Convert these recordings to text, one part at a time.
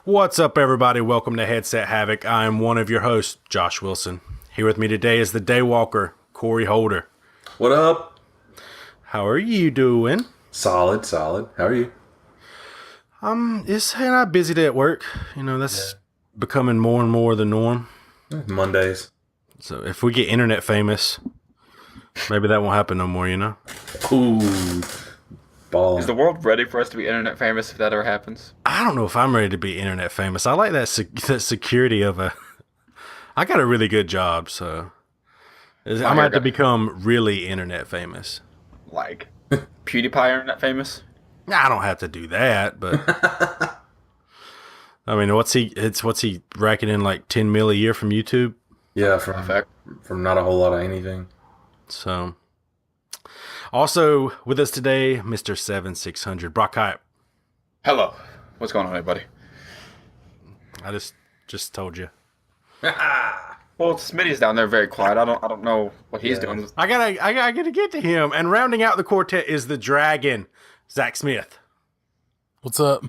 What's up, everybody? Welcome to Headset Havoc. I am one of your hosts, Josh Wilson. Here with me today is the Daywalker, Corey Holder. What up? How are you doing? Solid. How are you? It's a busy day at work. That's becoming more and more the norm. Mondays. So if we get internet famous, maybe that won't happen no more, Ooh. Ball. Is the world ready for us to be internet famous if that ever happens? I don't know if I'm ready to be internet famous. I like that security of a... I got a really good job, so... I might have to become really internet famous. Like PewDiePie internet famous? I don't have to do that, but... I mean, what's he racking in like 10 mil a year from YouTube? Yeah, from not a whole lot of anything. So... Also with us today, Mr. 7600, Brock Hype. Hello. What's going on, everybody? I just told you. Well, Smitty's down there very quiet. I don't know what he's doing. I gotta get to him. And rounding out the quartet is the Dragon, Zach Smith. What's up?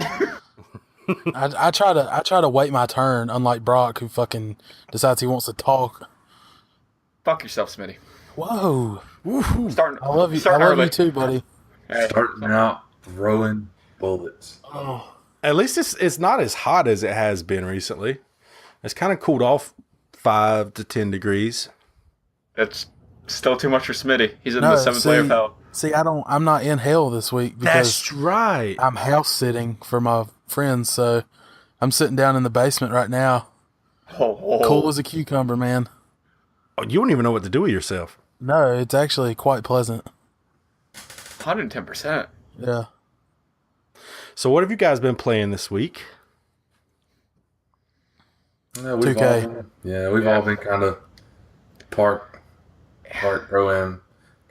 I try to wait my turn, unlike Brock, who fucking decides he wants to talk. Fuck yourself, Smitty. Whoa. Starting, I love you. I starting love early. you too, buddy. Hey, Starting out throwing bullets. Oh, At least it's not as hot as it has been recently. It's kind of cooled off 5 to 10 degrees. It's still too much for Smitty. He's in the seventh layer of hell. See, I'm not in hell this week because That's right. I'm house sitting for my friends, so I'm sitting down in the basement right now. Oh. Cool as a cucumber, man. Oh, you don't even know what to do with yourself. No, it's actually quite pleasant. 110%. Yeah. So what have you guys been playing this week? Yeah, we've 2K. all been kind of park pro-am.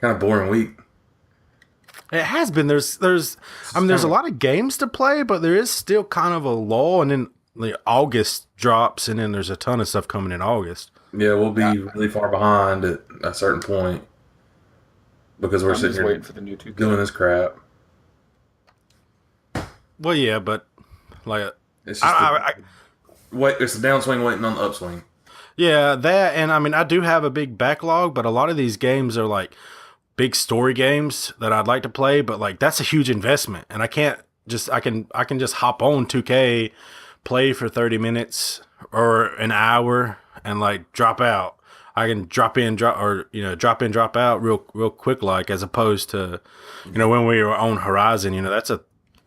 Kind of boring week. It has been. There's a lot of games to play, but there is still kind of a lull, and then August drops, and then there's a ton of stuff coming in August. Yeah, we'll be really far behind at a certain point because we're I'm sitting just here waiting for the new 2K. doing this crap. Well, yeah, but like It's just it's the downswing waiting on the upswing. yeah, that, and I mean, I do have a big backlog, but a lot of these games are like big story games that I'd like to play, but like that's a huge investment, and I can just hop on 2K, play for 30 minutes or an hour, and like drop out. I can drop in, drop out real quick, like, as opposed to, when we were on Horizon, that's a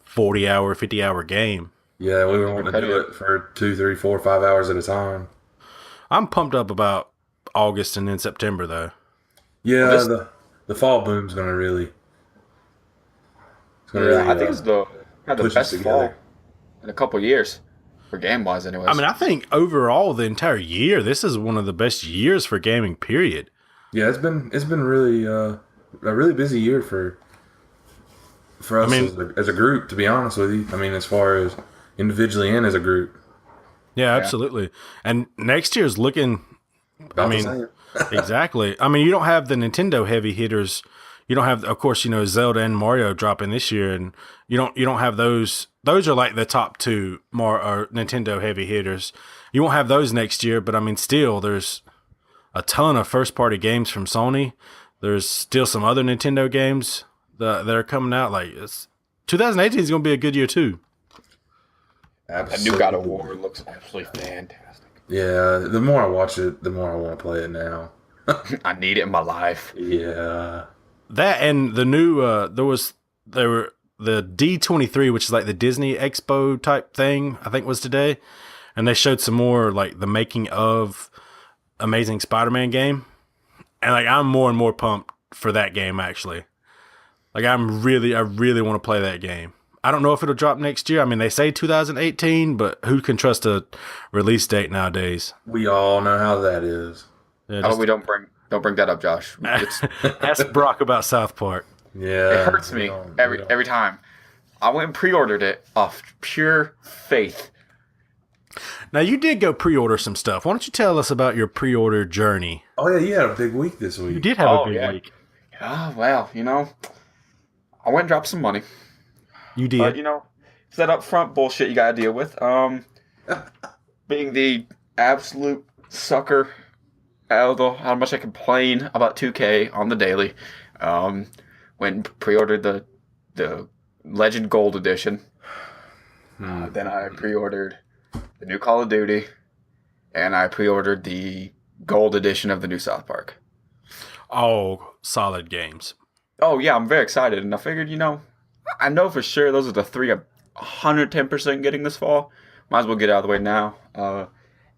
40-hour, 50-hour game. Yeah, we were wanting to do it for 2, 3, 4, 5 hours at a time. I'm pumped up about August and then September, though. Yeah, the fall boom's gonna really. I think it's the push us best together. fall in a couple years. For game-wise, anyways. I mean, I think overall the entire year, this is one of the best years for gaming, period. Yeah, it's been really a really busy year for us as a group. To be honest with you, I mean, as far as individually and as a group. Yeah, absolutely. And next year's looking. About the same. Exactly. I mean, you don't have the Nintendo heavy hitters. You don't have, of course, Zelda and Mario dropping this year, and you don't have those. Those are like the top two more Nintendo heavy hitters. You won't have those next year, but I mean, still, there's a ton of first party games from Sony. There's still some other Nintendo games that are coming out. Like 2018 is going to be a good year too. A new God of War looks absolutely fantastic. Yeah, the more I watch it, the more I want to play it now. I need it in my life. Yeah. That and the new there were the D23, which is like the Disney Expo type thing, I think was today, and they showed some more like the making of Amazing Spider-Man game, and like I'm more and more pumped for that game actually. Like I really want to play that game. I don't know if it'll drop next year. I mean, they say 2018, but who can trust a release date nowadays? We all know how that is. Yeah, How about we don't bring that up, Josh? ask Brock about South Park. Yeah. It hurts me every time. I went and pre-ordered it off pure faith. Now, you did go pre-order some stuff. Why don't you tell us about your pre-order journey? Oh, yeah, you had a big week this week. You did have a big week. Yeah, well, I went and dropped some money. You did. But, that upfront bullshit you gotta deal with. Being the absolute sucker, although how much I complain about 2K on the daily, when pre-ordered the Legend Gold Edition, then I pre-ordered the new Call of Duty, and I pre-ordered the Gold Edition of the new South Park. All solid games. Oh yeah, I'm very excited, and I figured, I know for sure those are the three I'm 110% getting this fall. Might as well get it out of the way now.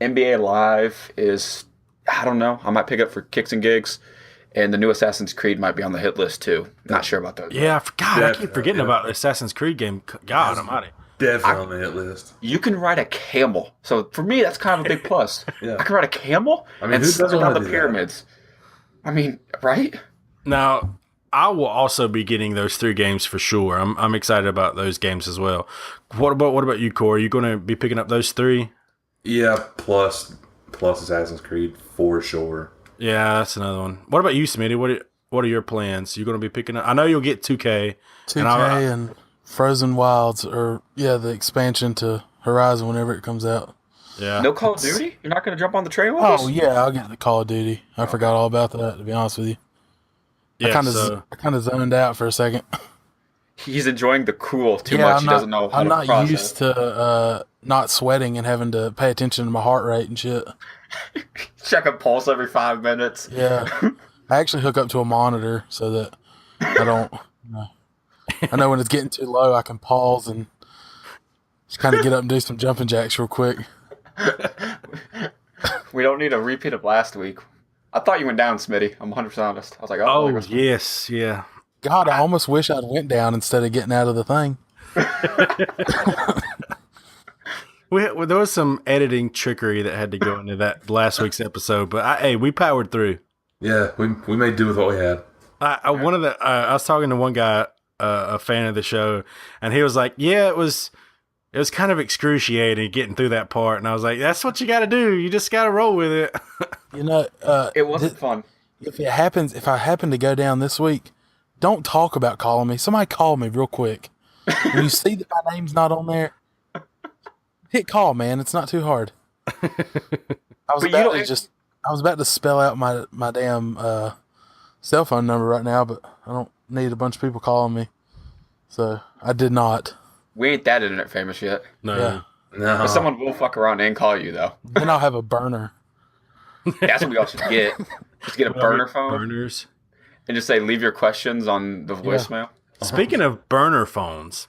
NBA Live is, I don't know, I might pick up for kicks and gigs, and the new Assassin's Creed might be on the hit list too. Not sure about those. Yeah, I keep forgetting about the Assassin's Creed game. God almighty. Definitely on the hit list. You can ride a camel, so for me that's kind of a big plus. Yeah. I can ride a camel I mean, and who slip doesn't down wanna the do pyramids. I mean, right? Now, I will also be getting those 3 games for sure. I'm excited about those games as well. What about you, Corey? Are you going to be picking up those 3? Yeah, plus Assassin's Creed for sure. Yeah, that's another one. What about you, Smitty? What are your plans? You going to be picking up? I know you'll get 2K. 2K and Frozen Wilds, or the expansion to Horizon whenever it comes out. Yeah. No Call of Duty? You're not going to jump on the train with Oh us? yeah, I'll get the Call of Duty. I forgot all about that, to be honest with you. Yeah, I kind of zoned out for a second. He's enjoying the cool too much. He doesn't know how I'm to not process. used to not sweating and having to pay attention to my heart rate and shit. Check a pulse every 5 minutes. Yeah, I actually hook up to a monitor so that I don't. I know when it's getting too low, I can pause and just kind of get up and do some jumping jacks real quick. We don't need a repeat of last week. I thought you went down, Smitty. I'm 100% honest. I was like, Oh, there goes- yes. Yeah. God, I almost wish I'd went down instead of getting out of the thing. There was some editing trickery that had to go into that last week's episode, but we powered through. Yeah, we made do with what we had. I was talking to one guy, a fan of the show, and he was like, "Yeah, it was kind of excruciating getting through that part." And I was like, "That's what you got to do. You just got to roll with it." It wasn't fun. If I happen to go down this week, don't talk about calling me. Somebody call me real quick. When you see that my name's not on there, hit call, man. It's not too hard. I was about to spell out my damn cell phone number right now, but I don't need a bunch of people calling me, so I did not. We ain't that internet famous yet. No. Yeah. No. But someone will fuck around and call you, though. Then I'll have a burner. That's what we all should get. Just get a burner phone Burners. and just say, leave your questions on the voicemail. Speaking of burner phones,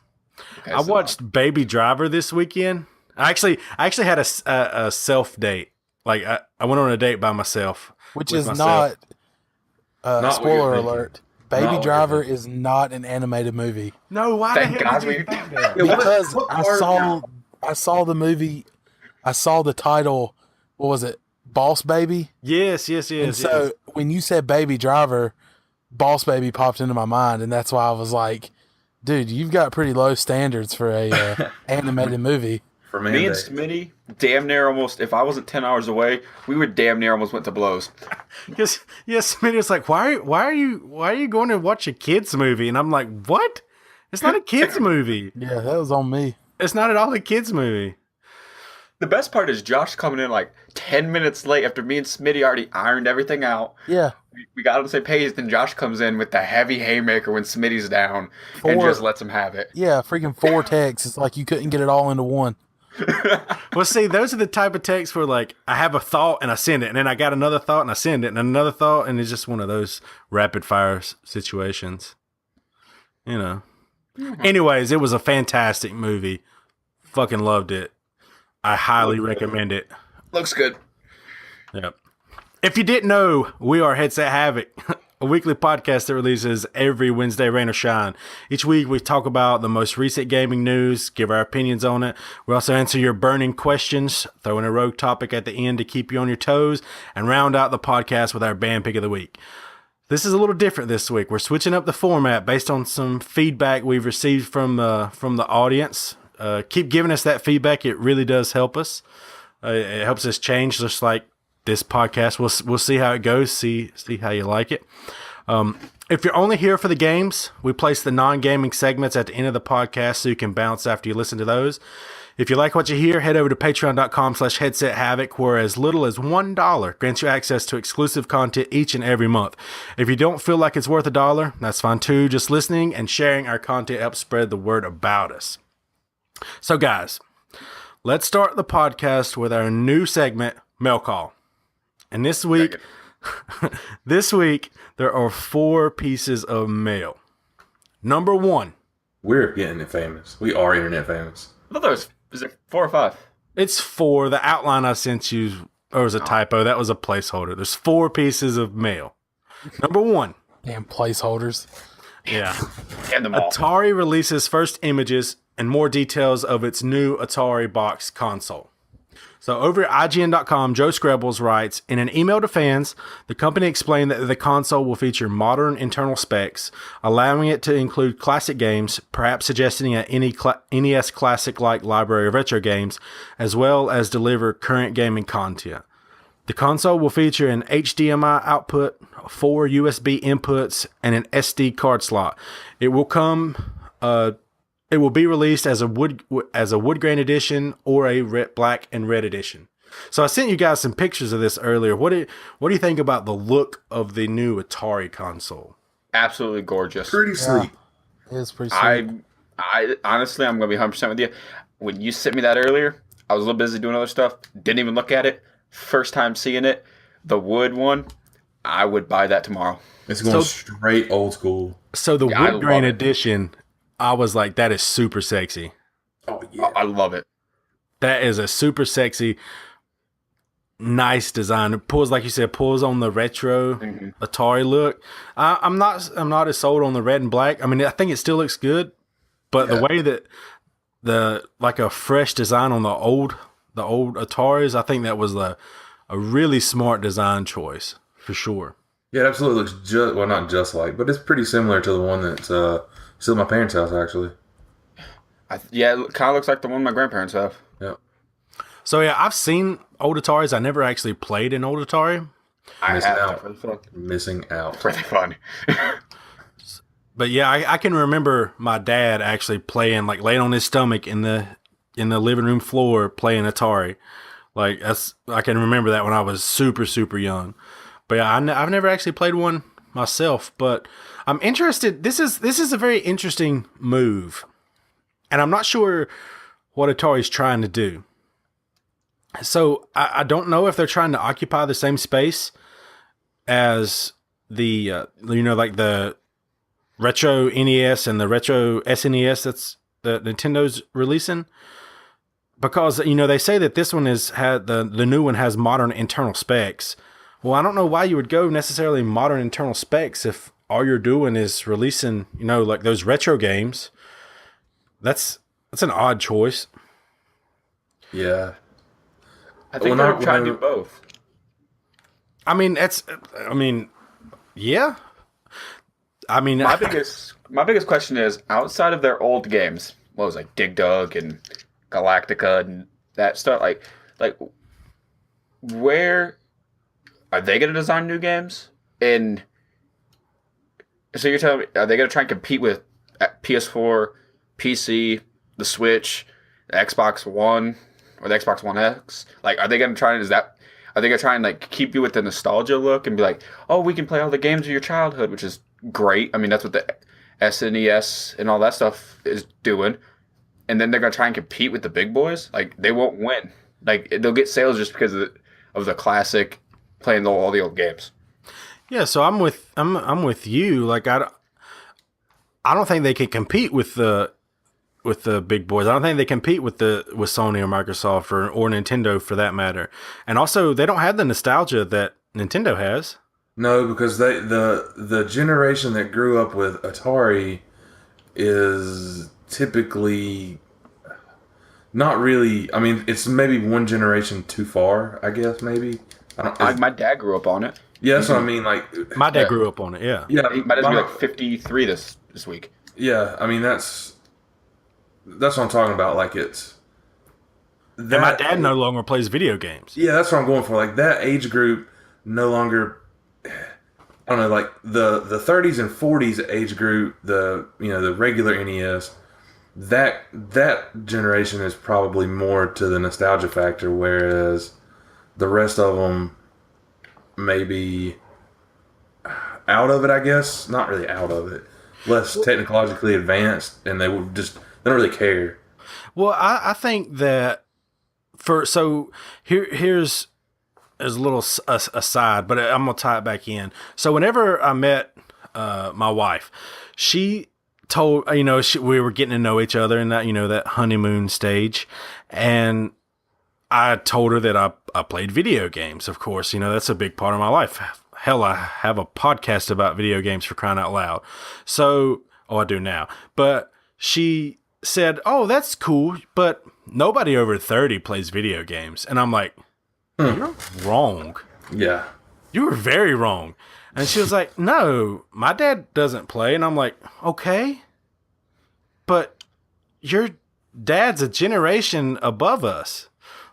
Okay, I so- watched Baby Driver this weekend. I actually had a self date. Like I went on a date by myself, Which with is myself. Not what spoiler you're thinking. alert. Not Baby what Driver you're thinking. is not an animated movie. No. Why Thank the hell God did you we- think that? Because what I part- saw the movie, I saw the title. What was it? Boss Baby. Yes. And so when you said Baby Driver, Boss Baby popped into my mind, and that's why I was like, "Dude, you've got pretty low standards for a animated movie." For Me and Monday. Smitty, damn near almost, if I wasn't 10 hours away, we would damn near almost went to blows. Yes. Smitty was like, "Why are you going to watch a kids movie?" And I'm like, "What? It's not a kids movie. Yeah, that was on me. It's not at all a kids movie." The best part is Josh coming in like 10 minutes late after me and Smitty already ironed everything out. Yeah, We got on the same page, then Josh comes in with the heavy haymaker when Smitty's down and just lets him have it. yeah, freaking 4 texts. It's like you couldn't get it all into one. Well, see, those are the type of texts where, like, I have a thought and I send it, and then I got another thought and I send it, and another thought, and it's just one of those rapid fire situations. You know. Anyways, it was a fantastic movie. Fucking loved it. I highly recommend it. Looks good. Yep. If you didn't know, we are Headset Havoc, a weekly podcast that releases every Wednesday, rain or shine. Each week, we talk about the most recent gaming news, give our opinions on it. We also answer your burning questions, throw in a rogue topic at the end to keep you on your toes, and round out the podcast with our band pick of the week. This is a little different this week. We're switching up the format based on some feedback we've received from the audience. Keep giving us that feedback. It really does help us. It helps us change, just like this podcast. We'll see how it goes. See how you like it. If you're only here for the games, we place the non-gaming segments at the end of the podcast so you can bounce after you listen to those. If you like what you hear, head over to patreon.com/headsethavoc, where as little as $1 grants you access to exclusive content each and every month. If you don't feel like it's worth $1, that's fine too. Just listening and sharing our content helps spread the word about us. So guys, let's start the podcast with our new segment, Mail Call. And this week, there are 4 pieces of mail. Number 1. We're getting it famous. We are internet famous. I thought there was, is it 4 or 5? It's 4. The outline I sent you, or was a typo. That was a placeholder. There's 4 pieces of mail. Number 1. Damn placeholders. Yeah. And them all. Atari releases first images and more details of its new Atari box console. So over at IGN.com, Joe Screbbles writes, in an email to fans, the company explained that the console will feature modern internal specs, allowing it to include classic games, perhaps suggesting an NES Classic-like library of retro games, as well as deliver current gaming content. The console will feature an HDMI output, 4 USB inputs, and an SD card slot. It will be released as a wood grain edition or a black and red edition. So I sent you guys some pictures of this earlier. What do you think about the look of the new Atari console? Absolutely gorgeous. Pretty sweet. It is pretty sweet. I honestly, I'm gonna be 100% with you. When you sent me that earlier, I was a little busy doing other stuff. Didn't even look at it. First time seeing it, the wood one, I would buy that tomorrow. It's going straight old school. So the wood grain edition, I was like, that is super sexy. Oh yeah, I love it. That is a super sexy, nice design. It pulls, like you said, on the retro Atari look. I'm not as sold on the red and black. I mean, I think it still looks good, but the way that like a fresh design on the old Ataris, I think that was a really smart design choice for sure. Yeah, it absolutely looks not just like, but it's pretty similar to the one that's still at my parents' house actually. It kind of looks like the one my grandparents have. Yeah. So yeah, I've seen old Ataris. I never actually played an old Atari. Missing out. Pretty fun. But yeah, I can remember my dad actually playing, like laying on his stomach in the living room floor playing Atari. Like I can remember that when I was super, super young. But yeah, I've never actually played one myself, but I'm interested. This is a very interesting move, and I'm not sure what Atari's trying to do. So I don't know if they're trying to occupy the same space as the like the retro NES and the retro SNES that's the Nintendo's releasing, because they say that this one the new one has modern internal specs. Well, I don't know why you would go necessarily modern internal specs if all you're doing is releasing, like those retro games. That's an odd choice. Yeah. I think they're trying to do both. Yeah. My biggest question is, outside of their old games, what was like Dig Dug and Galactica and that stuff, like where are they going to design new games? And so you're telling me, are they going to try and compete with PS4, PC, the Switch, the Xbox One, or the Xbox One X? Like, are they going to try and like keep you with the nostalgia look and be like, oh, we can play all the games of your childhood, which is great. I mean, that's what the SNES and all that stuff is doing. And then they're going to try and compete with the big boys? Like, they won't win. Like, they'll get sales just because of the classic, playing all the old games. Yeah, so I'm with you. Like, I don't think they can compete with the big boys. I don't think they compete with Sony or Microsoft or Nintendo for that matter. And also, they don't have the nostalgia that Nintendo has. No, because the generation that grew up with Atari is typically not really. I mean, it's maybe one generation too far, I guess. Maybe. My dad grew up on it. Yeah, that's what I mean. Like, my dad grew up on it. Yeah. Yeah, my dad's be like 53 this week. Yeah, I mean that's what I'm talking about. Like, it's and my dad no longer plays video games. Yeah, that's what I'm going for. Like, that age group no longer. I don't know, like the 30s and 40s age group, the regular NES, that generation is probably more to the nostalgia factor, whereas the rest of them maybe out of it, I guess. Not really out of it. Less technologically advanced, and they don't really care. Well, I think that here's a little aside, but I'm gonna tie it back in. So whenever I met my wife, she told we were getting to know each other in that that honeymoon stage, and I told her that I played video games. Of course, that's a big part of my life. Hell, I have a podcast about video games, for crying out loud. So, I do now. But she said, "Oh, that's cool, but nobody over 30 plays video games." And I'm like, "You're wrong. Yeah. You were very wrong." And she was like, "No, my dad doesn't play." And I'm like, "Okay, but your dad's a generation above us."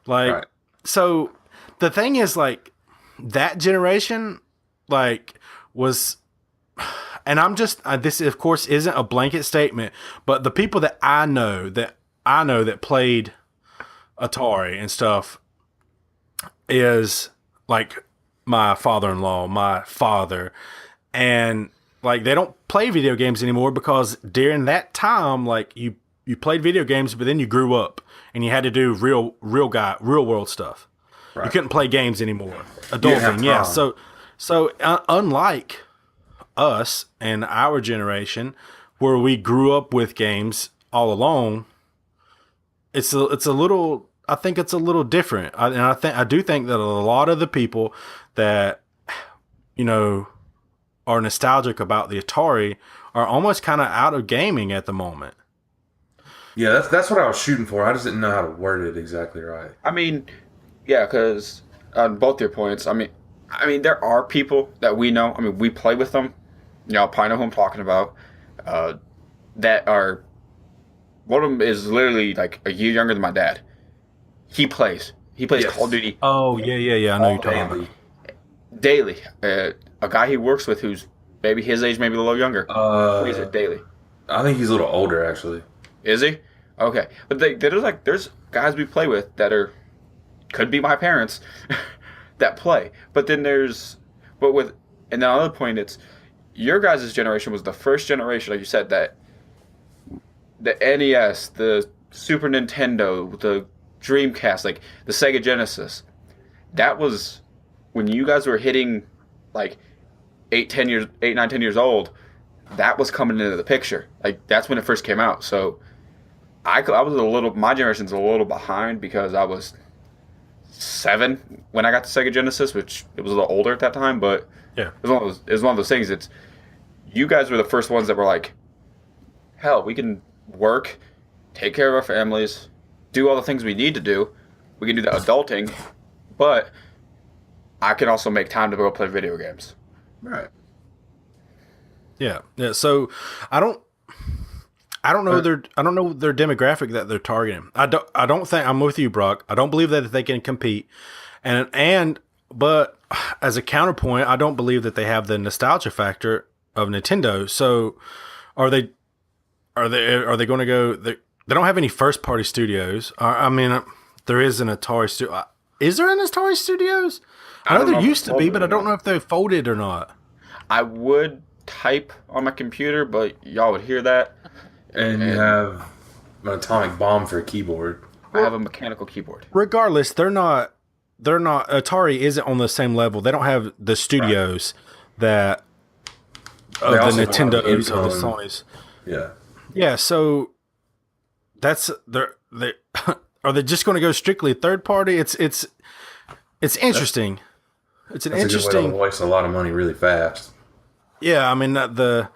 Like, Right. So the thing is, like, that generation, like, was, and I'm just, this of course isn't a blanket statement, but the people that I know that played Atari and stuff is like my father-in-law, my father, and like they don't play video games anymore because during that time, like you played video games, but then you grew up and you had to do real world stuff. Right. You couldn't play games anymore. didn't have Adulting, yeah. time. So unlike us and our generation, where we grew up with games all along, it's a little. I think it's a little different, I do think that a lot of the people that are nostalgic about the Atari are almost kind of out of gaming at the moment. Yeah, that's what I was shooting for. I just didn't know how to word it exactly right. I mean, yeah, because on both your points, I mean, there are people that we know. I mean, we play with them. Probably know who I'm talking about. That are, one of them is literally like a year younger than my dad. He plays. Yes. Call of Duty Oh yeah. I know you're talking about. daily. A guy he works with who's maybe his age, maybe a little younger, plays it daily. I think he's a little older, actually. Is he? Okay, but there's guys we play with that could be my parents that play. But then and then another point, it's your guys' generation was the first generation, like you said, that the NES, the Super Nintendo, the Dreamcast, like the Sega Genesis, that was when you guys were hitting like 8, 9, 10 years old. That was coming into the picture. Like that's when it first came out. So I was my generation's a little behind because I was 7 when I got the Sega Genesis, which it was a little older at that time, but Yeah. it was one of those things. It's you guys were the first ones that were like, hell, we can work, take care of our families, do all the things we need to do. We can do the adulting, but I can also make time to go play video games. Right. Yeah. So I don't know their demographic that they're targeting. I don't think, I'm with you, Brock. I don't believe that they can compete, but as a counterpoint, I don't believe that they have the nostalgia factor of Nintendo. So are they going to go? They don't have any first party studios. I mean, there is an Atari studio. Is there an Atari Studios? I know there used to be, but I don't know if they folded or not. I would type on my computer, but y'all would hear that. And you have an atomic bomb for a keyboard. I have a mechanical keyboard. Regardless, they're not. Atari isn't on the same level. They don't have the studios that of They the also don't have Nintendos or the info Sonys. Yeah. Yeah, so that's they are they just going to go strictly third party? It's interesting. It's an That's a good way interesting. to waste a lot of money really fast. Yeah, I mean I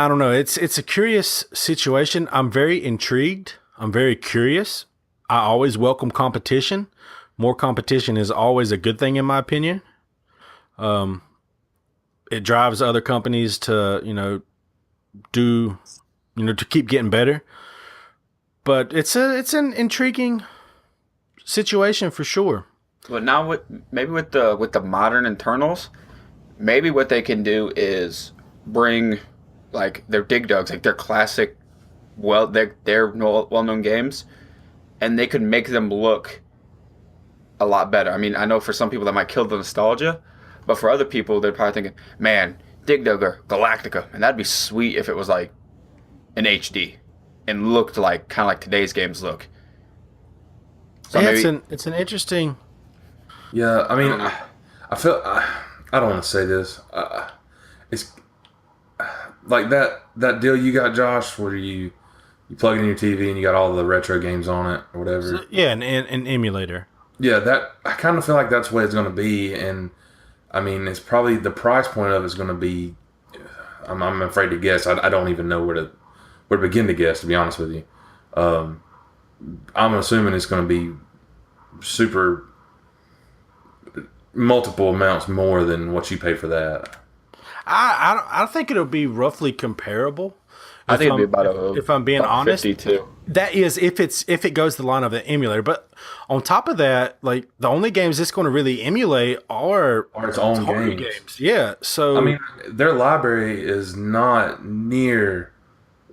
don't know. It's a curious situation. I'm very intrigued. I'm very curious. I always welcome competition. More competition is always a good thing, in my opinion. It drives other companies to, to keep getting better. But it's an intriguing situation for sure. But now with the modern internals, maybe what they can do is bring like their Dig Dugs, like their classic, their well-known games, and they could make them look a lot better. I mean, I know for some people that might kill the nostalgia, but for other people, they're probably thinking, man, Dig Dugger, Galactica, and that'd be sweet if it was like in HD and looked like kind of like today's games look. So Yeah, maybe, it's an interesting. Yeah, I mean, I feel I don't want to say this. It's like that deal you got, Josh, where you plug it in your TV and you got all the retro games on it or whatever. Yeah, an emulator. Yeah, that I kind of feel like that's what it's going to be, and I mean, it's probably the price point of it's going to be. I'm afraid to guess. I don't even know where to begin to guess. To be honest with you, I'm assuming it's going to be super multiple amounts more than what you pay for that. I think it'll be roughly comparable. I think it'd be about if I'm being about honest, 52. that is if it goes the line of the emulator. But on top of that, like the only games it's going to really emulate are Its own Atari games. Yeah, so I mean, their library is not near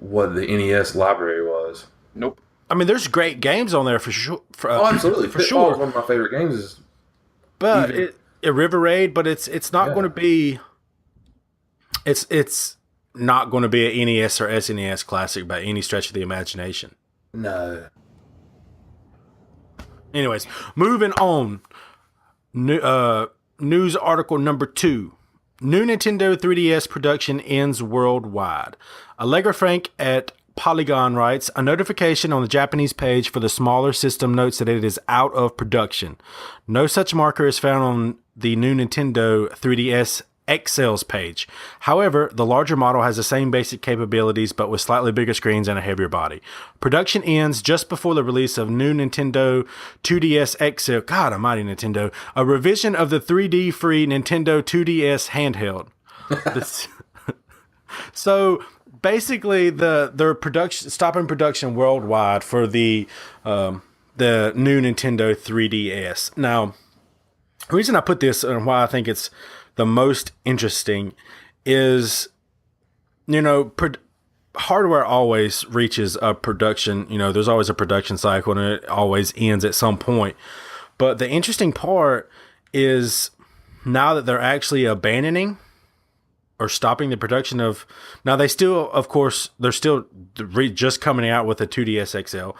what the NES library was. Nope. I mean, there's great games on there for sure. Oh, absolutely, for Pitfall sure. is one of my favorite games. Is But even- a River Raid, but it's not going to be. It's not going to be a NES or SNES classic by any stretch of the imagination. no. Anyways, moving on. News article number 2. New Nintendo 3DS production ends worldwide. Allegra Frank at Polygon writes, a notification on the Japanese page for the smaller system notes that it is out of production. No such marker is found on the new Nintendo 3DS XL's page. However, the larger model has the same basic capabilities but with slightly bigger screens and a heavier body. Production ends just before the release of new Nintendo 2DS XL. God almighty, Nintendo. A revision of the 3D-free Nintendo 2DS handheld. So basically, they're stopping production worldwide for the new Nintendo 3DS. Now, the reason I put this and why I think it's the most interesting is, hardware always reaches a production, there's always a production cycle and it always ends at some point. But the interesting part is now that they're actually abandoning or stopping the production of, now they still, of course, they're still just coming out with a 2DS XL.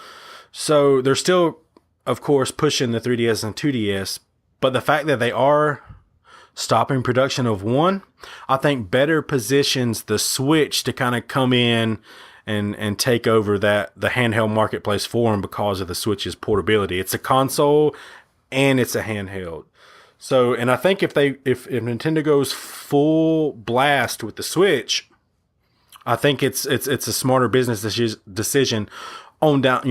So they're still, of course, pushing the 3DS and 2DS. But the fact that they are stopping production of one, I think better positions the Switch to kind of come in and take over the handheld marketplace for them because of the Switch's portability. It's a console and it's a handheld. So, and I think if Nintendo goes full blast with the Switch, I think it's a smarter business decision on down,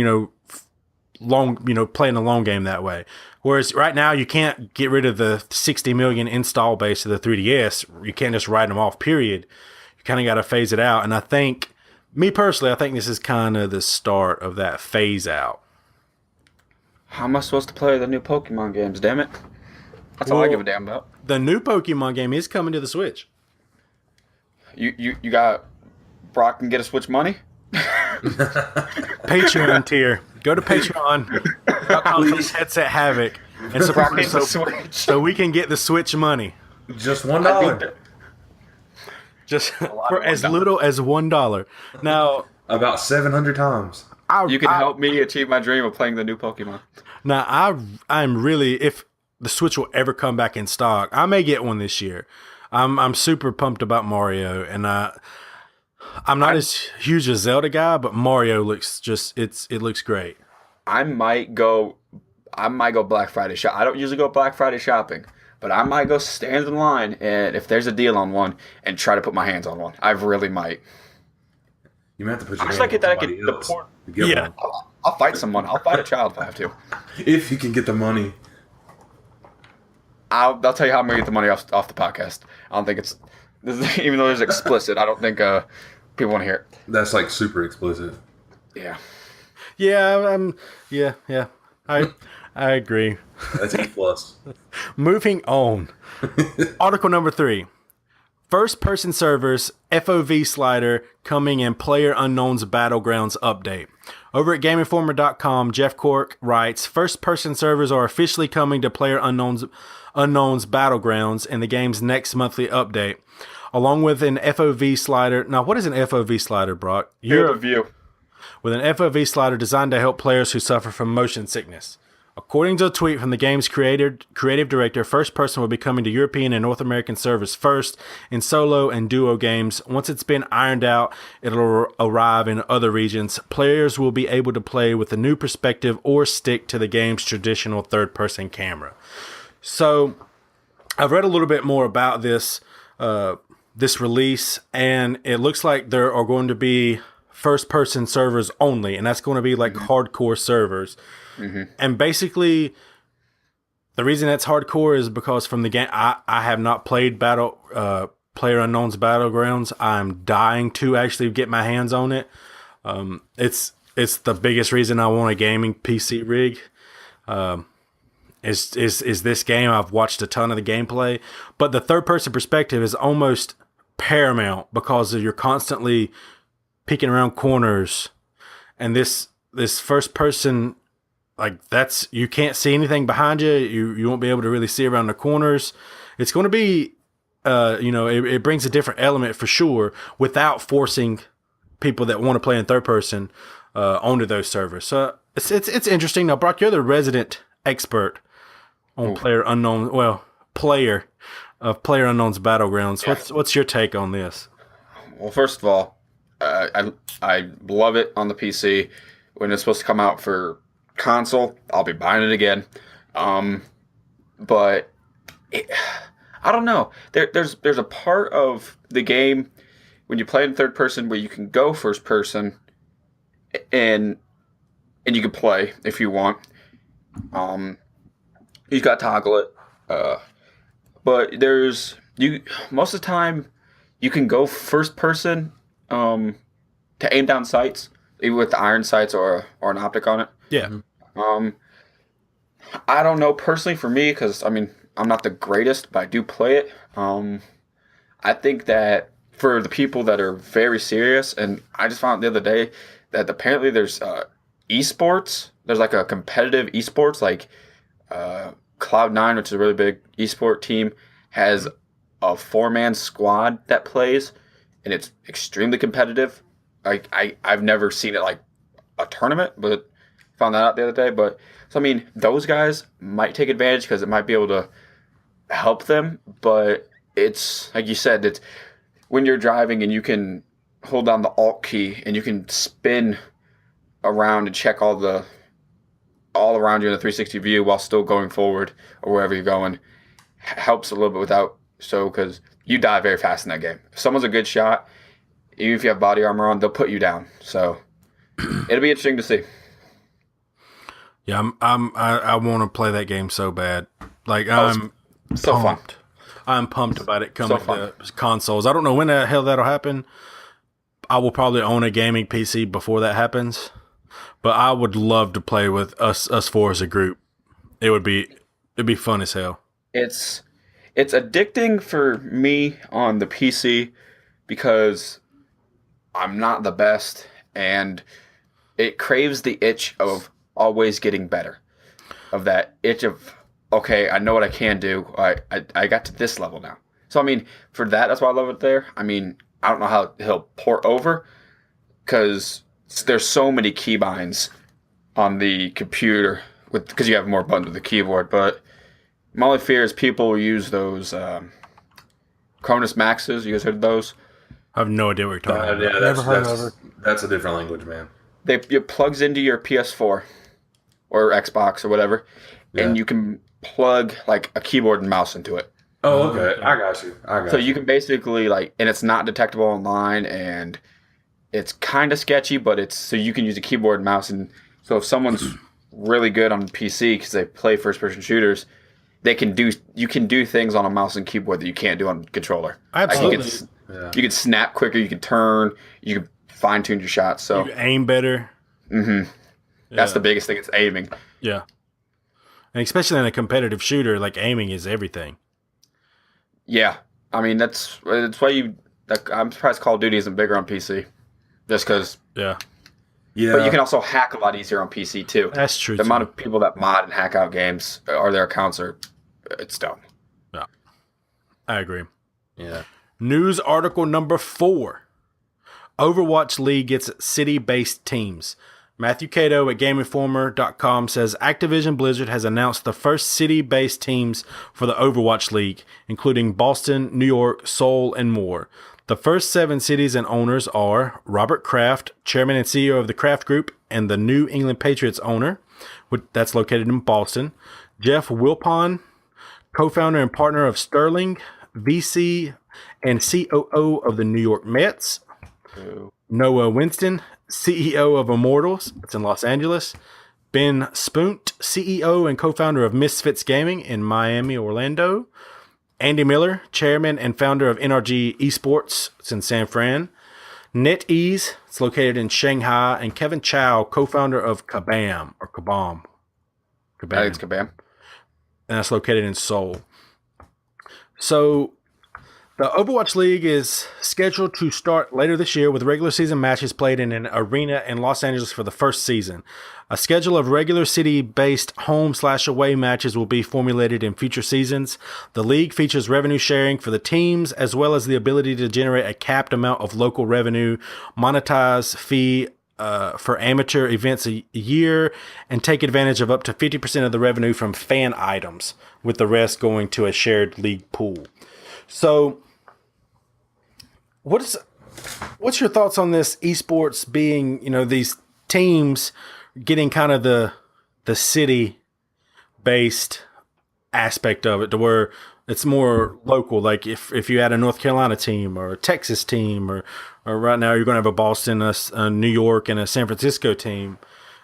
playing a long game that way. Whereas right now you can't get rid of the 60 million install base of the 3DS. You can't just write them off, period. You kind of got to phase it out. And I think, me personally, I think this is kind of the start of that phase out. How am I supposed to play the new Pokemon games, damn it? That's all I give a damn about. The new Pokemon game is coming to the Switch. You got Brock can get a Switch money? Patreon tier. Go to Patreon. Headset Havoc and support Brock us needs a Switch. so we can get the Switch money. Just I $1. think that- Just lot for of as $1. little as $1. Now, About 700 times. You can help me achieve my dream of playing the new Pokemon. Now, I'm really, if the Switch will ever come back in stock, I may get one this year. I'm super pumped about Mario, and I'm not as huge a Zelda guy, but Mario looks it looks great. I might go Black Friday shop. I don't usually go Black Friday shopping, but I might go stand in line and if there's a deal on one and try to put my hands on one. I really might. You might have to put your Looks hand like on I somebody could- the else poor- to get Yeah. one. I'll fight someone. I'll fight a child if I have to. If you can get the money. I'll tell you how I'm gonna get the money off the podcast. I don't think it's even though it's explicit. I don't think people want to hear it. That's like super explicit. Yeah. Yeah, yeah. I agree. That's E plus. Moving on. Article number 3. First-person servers, FOV slider coming in Player Unknown's Battlegrounds update. Over at GameInformer.com, Jeff Cork writes, first-person servers are officially coming to Player Unknown's Battlegrounds in the game's next monthly update, along with an FOV slider. Now, what is an FOV slider, Brock? Field of view. With an FOV slider designed to help players who suffer from motion sickness. According to a tweet from the game's creative director, First Person will be coming to European and North American servers first in solo and duo games. Once it's been ironed out, it'll arrive in other regions. Players will be able to play with a new perspective or stick to the game's traditional third-person camera. So, I've read a little bit more about this release, and it looks like there are going to be first-person servers only, and that's going to be like hardcore servers. Mm-hmm. And basically, the reason that's hardcore is because from the game, I have not played Player Unknown's Battlegrounds. I'm dying to actually get my hands on it. It's the biggest reason I want a gaming PC rig. Is this game? I've watched a ton of the gameplay, but the third person perspective is almost paramount because you're constantly peeking around corners, and this first person. Like that's, you can't see anything behind you. You won't be able to really see around the corners. It's going to be, it brings a different element for sure without forcing people that want to play in third person onto those servers. So it's interesting. Now, Brock, you're the resident expert on Player Unknown's Battlegrounds. Yeah. What's your take on this? Well, first of all, I love it on the PC. When it's supposed to come out for console, I'll be buying it again. But I don't know. There's a part of the game when you play in third person where you can go first person and you can play if you want. You got to toggle it. But most of the time you can go first person to aim down sights, either with the iron sights or an optic on it. Yeah. I don't know personally for me, because I'm not the greatest, but I do play it. I think that for the people that are very serious, and I just found the other day that apparently there's esports. There's like a competitive esports, like Cloud9, which is a really big esport team, has a 4-man squad that plays, and it's extremely competitive. I've never seen it like a tournament, but found that out the other day. But so those guys might take advantage because it might be able to help them. But it's like you said, it's when you're driving and you can hold down the Alt key and you can spin around and check all around you in a 360 view while still going forward or wherever you're going, helps a little bit because you die very fast in that game. If someone's a good shot, even if you have body armor on, they'll put you down. So it'll be interesting to see. Yeah, I want to play that game so bad. Like I'm so pumped. Fun. I'm pumped about it coming to consoles. I don't know when the hell that'll happen. I will probably own a gaming PC before that happens. But I would love to play with us four as a group. It'd be fun as hell. It's addicting for me on the PC because I'm not the best, and it craves the itch of always getting better, of that itch of, okay, I know what I can do. I got to this level now. So for that's why I love it there. I don't know how he'll port over because there's so many keybinds on the computer because you have more buttons with the keyboard. But my only fear is people will use those Cronus Maxes. You guys heard of those? I have no idea what you're talking about. Yeah, Never heard of it. That's a different language, man. It plugs into your PS4 or Xbox or whatever, and you can plug like a keyboard and mouse into it. Oh, okay. I got you. So you can basically and it's not detectable online, and it's kind of sketchy, but so you can use a keyboard and mouse. And so if someone's really good on PC because they play first-person shooters, you can do things on a mouse and keyboard that you can't do on a controller. Absolutely. You can snap quicker, you can turn, you can fine-tune your shots. So you aim better. Mm-hmm. That's the biggest thing. It's aiming. Yeah. And especially in a competitive shooter, like aiming is everything. Yeah, I mean that's why I'm surprised Call of Duty isn't bigger on PC, just because. Yeah, Yeah. But you can also hack a lot easier on PC too. that's true. The too. amount of people that mod and hack out games or their accounts it's dumb. Yeah, I agree. Yeah. News article number 4. Overwatch League gets city-based teams. Matthew Cato at GameInformer.com says Activision Blizzard has announced the first city-based teams for the Overwatch League, including Boston, New York, Seoul, and more. The first 7 cities and owners are Robert Kraft, chairman and CEO of the Kraft Group and the New England Patriots owner, that's located in Boston. Jeff Wilpon, co-founder and partner of Sterling, VC and COO of the New York Mets. Noah Winston, CEO of Immortals, it's in Los Angeles. Ben Spunt, CEO and co-founder of Misfits Gaming in Miami, Orlando. Andy Miller, chairman and founder of NRG Esports, it's in San Fran. NetEase, it's located in Shanghai. And Kevin Chow, co-founder of Kabam, or Kabam. I think it's Kabam. And that's located in Seoul. So the Overwatch League is scheduled to start later this year with regular season matches played in an arena in Los Angeles for the first season. A schedule of regular city-based home/away matches will be formulated in future seasons. The league features revenue sharing for the teams, as well as the ability to generate a capped amount of local revenue, monetize fee for amateur events a year, and take advantage of up to 50% of the revenue from fan items, with the rest going to a shared league pool. So, what's your thoughts on this esports being, these teams getting kind of the city based aspect of it, to where it's more local? Like if you had a North Carolina team or a Texas team, or right now you're going to have a Boston, a New York, and a San Francisco team.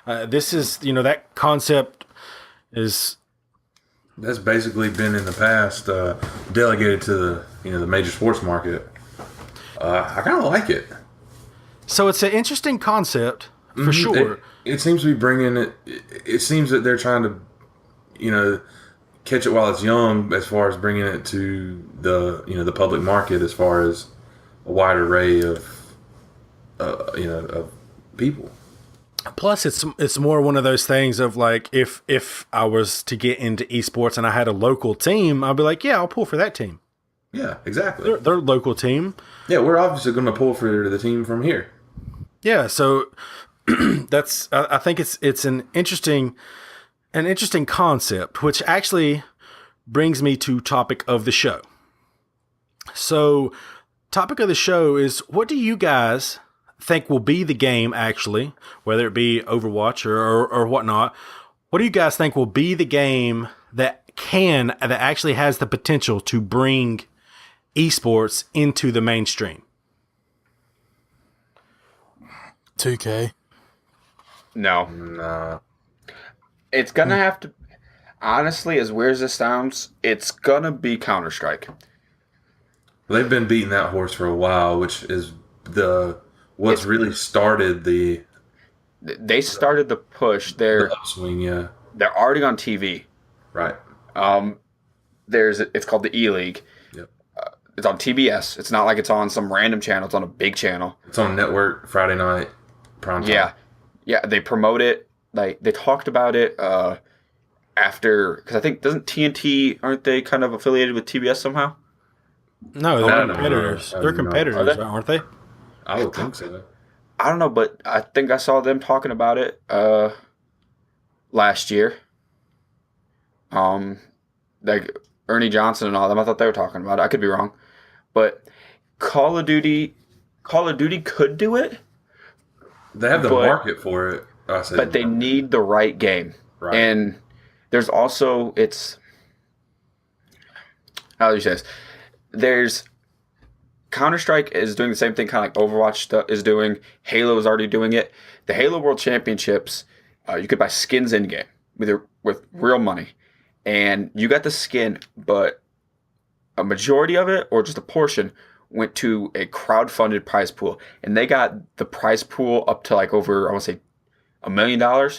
This is, that concept is. That's basically been in the past delegated to the major sports market. I kind of like it. So it's an interesting concept for sure. It seems to be bringing it. It seems that they're trying to, catch it while it's young, as far as bringing it to the public market, as far as a wide array of of people. Plus, it's more one of those things of like, if I was to get into esports and I had a local team, I'd be like, yeah, I'll pull for that team. Yeah, exactly. They're a local team. Yeah, we're obviously going to pull for the team from here. Yeah, so I think it's an interesting concept, which actually brings me to topic of the show. So, topic of the show is, what do you guys think will be the game, actually, whether it be Overwatch or whatnot? What do you guys think will be the game that actually has the potential to bring esports into the mainstream? 2K. No. Nah. It's gonna have to. Honestly, as weird as this sounds, it's gonna be Counter-Strike. They've been beating that horse for a while, which is what's really started the They started the push. the upswing. Yeah, They're already on TV. right. It's called the E League. Yep. It's on TBS. It's not like it's on some random channel. It's on a big channel. It's on network Friday night prime time. Yeah. They promote it. Like, they talked about it after, because I think, doesn't TNT, aren't they kind of affiliated with TBS somehow? No, they're competitors. They're competitors, Are they? aren't they? I would think so. I don't know, but I think I saw them talking about it last year. Like Ernie Johnson and all them. I thought they were talking about it. I could be wrong, but Call of Duty could do it. They have the market for it. But they need the right game. Right. And there's also, how do you say this? There's Counter-Strike is doing the same thing, kind of like Overwatch is doing. Halo is already doing it. The Halo World Championships, you could buy skins in game with real money, and you got the skin, but a majority of it, or just a portion, went to a crowd-funded prize pool, and they got the prize pool up to like over, I want to say, $1 million or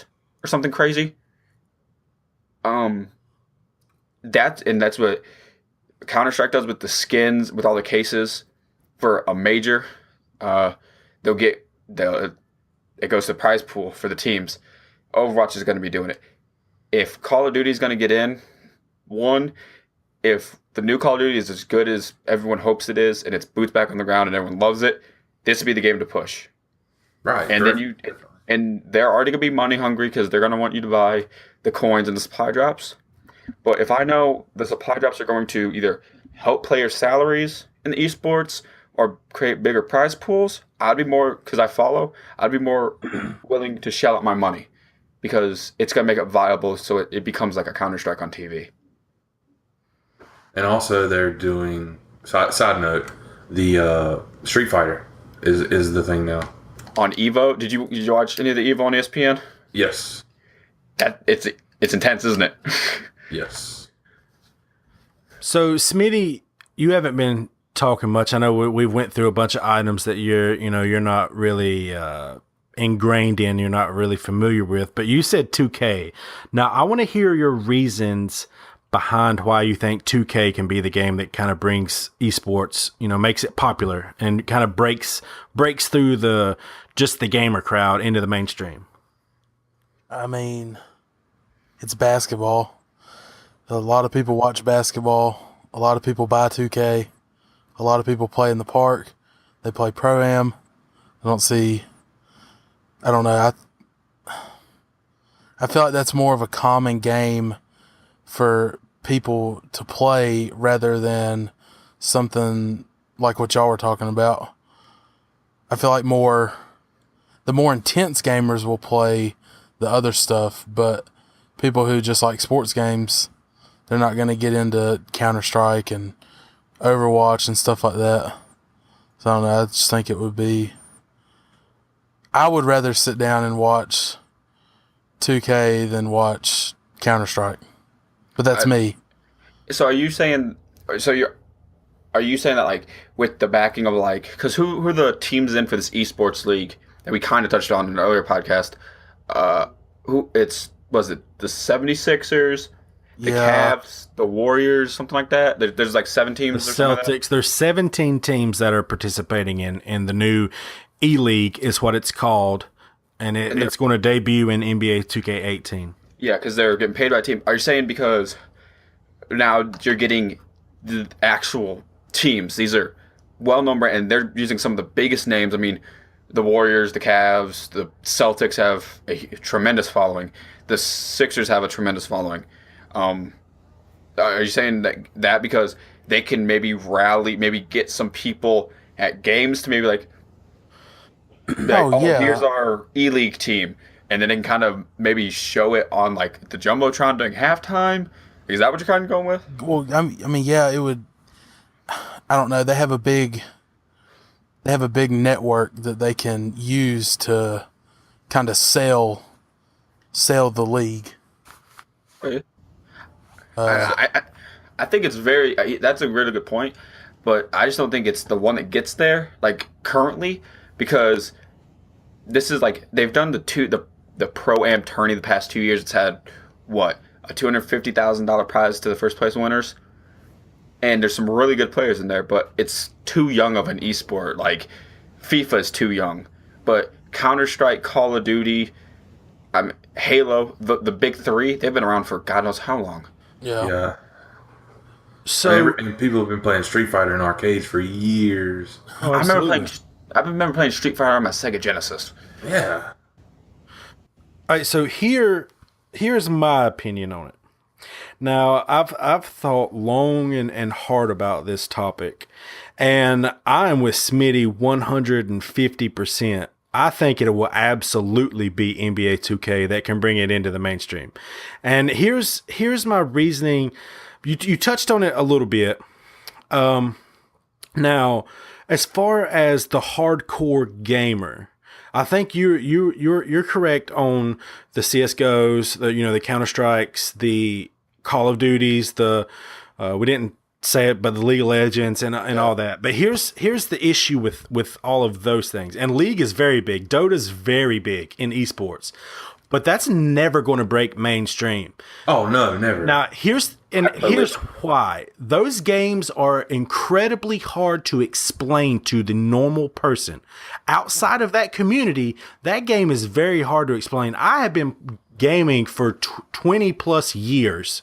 something crazy. That's what Counter Strike does with the skins, with all the cases for a major. They'll get it goes to the prize pool for the teams. Overwatch is going to be doing it. If Call of Duty is going to get in, if the new Call of Duty is as good as everyone hopes it is, and it's boots back on the ground and everyone loves it, this would be the game to push. Right. And then they're already going to be money hungry because they're going to want you to buy the coins and the supply drops. But if I know the supply drops are going to either help players' salaries in the esports or create bigger prize pools, I'd be more willing to shell out my money because it's going to make it viable so it becomes like a Counter-Strike on TV. And also they're doing, side note, the Street Fighter is the thing now. On Evo, did you watch any of the Evo on ESPN? Yes. It's intense, isn't it? Yes. So, Smitty, you haven't been talking much. I know we went through a bunch of items that you're not really ingrained in, you're not really familiar with, but you said 2K. Now, I want to hear your reasons behind why you think 2K can be the game that kind of brings esports, makes it popular and kind of breaks through the gamer crowd into the mainstream. I mean, it's basketball. A lot of people watch basketball. A lot of people buy 2K. A lot of people play in the park. They play Pro-Am. I don't know. I feel like that's more of a common game for people to play rather than something like what y'all were talking about. I feel like the more intense gamers will play the other stuff, but people who just like sports games, they're not going to get into Counter-Strike and Overwatch and stuff like that. So I don't know. I just think I would rather sit down and watch 2K than watch Counter-Strike. But that's me. So are you saying that like with the backing of like, because who are the teams in for this esports league that we kind of touched on in an earlier podcast? Was it the 76ers, the Cavs, the Warriors, something like that? There's like 7 teams. The Celtics. There's 17 teams that are participating in the new E-League is what it's called, and it's going to debut in NBA 2K18. Yeah, because they're getting paid by a team. Are you saying because now you're getting the actual teams? These are well-known brands, and they're using some of the biggest names. I mean, the Warriors, the Cavs, the Celtics have a tremendous following. The Sixers have a tremendous following. Are you saying that because they can maybe maybe get some people at games to maybe like here's our E-League team, and then they can kind of maybe show it on like the Jumbotron during halftime? Is that what you're kind of going with? Well, I mean, yeah, it would. I don't know. They have a big network that they can use to kind of sell the league. Okay. I think it's that's a really good point, but I just don't think it's the one that gets there like currently, because this is like they've done the Pro-Am tourney the past 2 years. It's had a $250,000 prize to the first place winners, and there's some really good players in there, but it's too young of an esport. Like FIFA is too young, but Counter-Strike, Call of Duty, Halo, the big three, they've been around for God knows how long. Yeah. So and people have been playing Street Fighter in arcades for years. Oh, I remember playing Street Fighter on my Sega Genesis. Yeah. all right, so here's my opinion on it. Now, I've thought long and hard about this topic, and I am with Smitty 150%. I think it will absolutely be NBA 2K that can bring it into the mainstream. And here's my reasoning. You touched on it a little bit. Now, as far as the hardcore gamer, I think you're correct on the CS:GOs, the Counter-Strikes, the Call of Duties, we didn't say it, but the League of Legends and all that. But here's the issue with all of those things. And League is very big. Dota's very big in esports. but that's never going to break mainstream. Oh no, never. Now, here's why. Those games are incredibly hard to explain to the normal person. Outside of that community, that game is very hard to explain. I have been gaming for 20 plus years,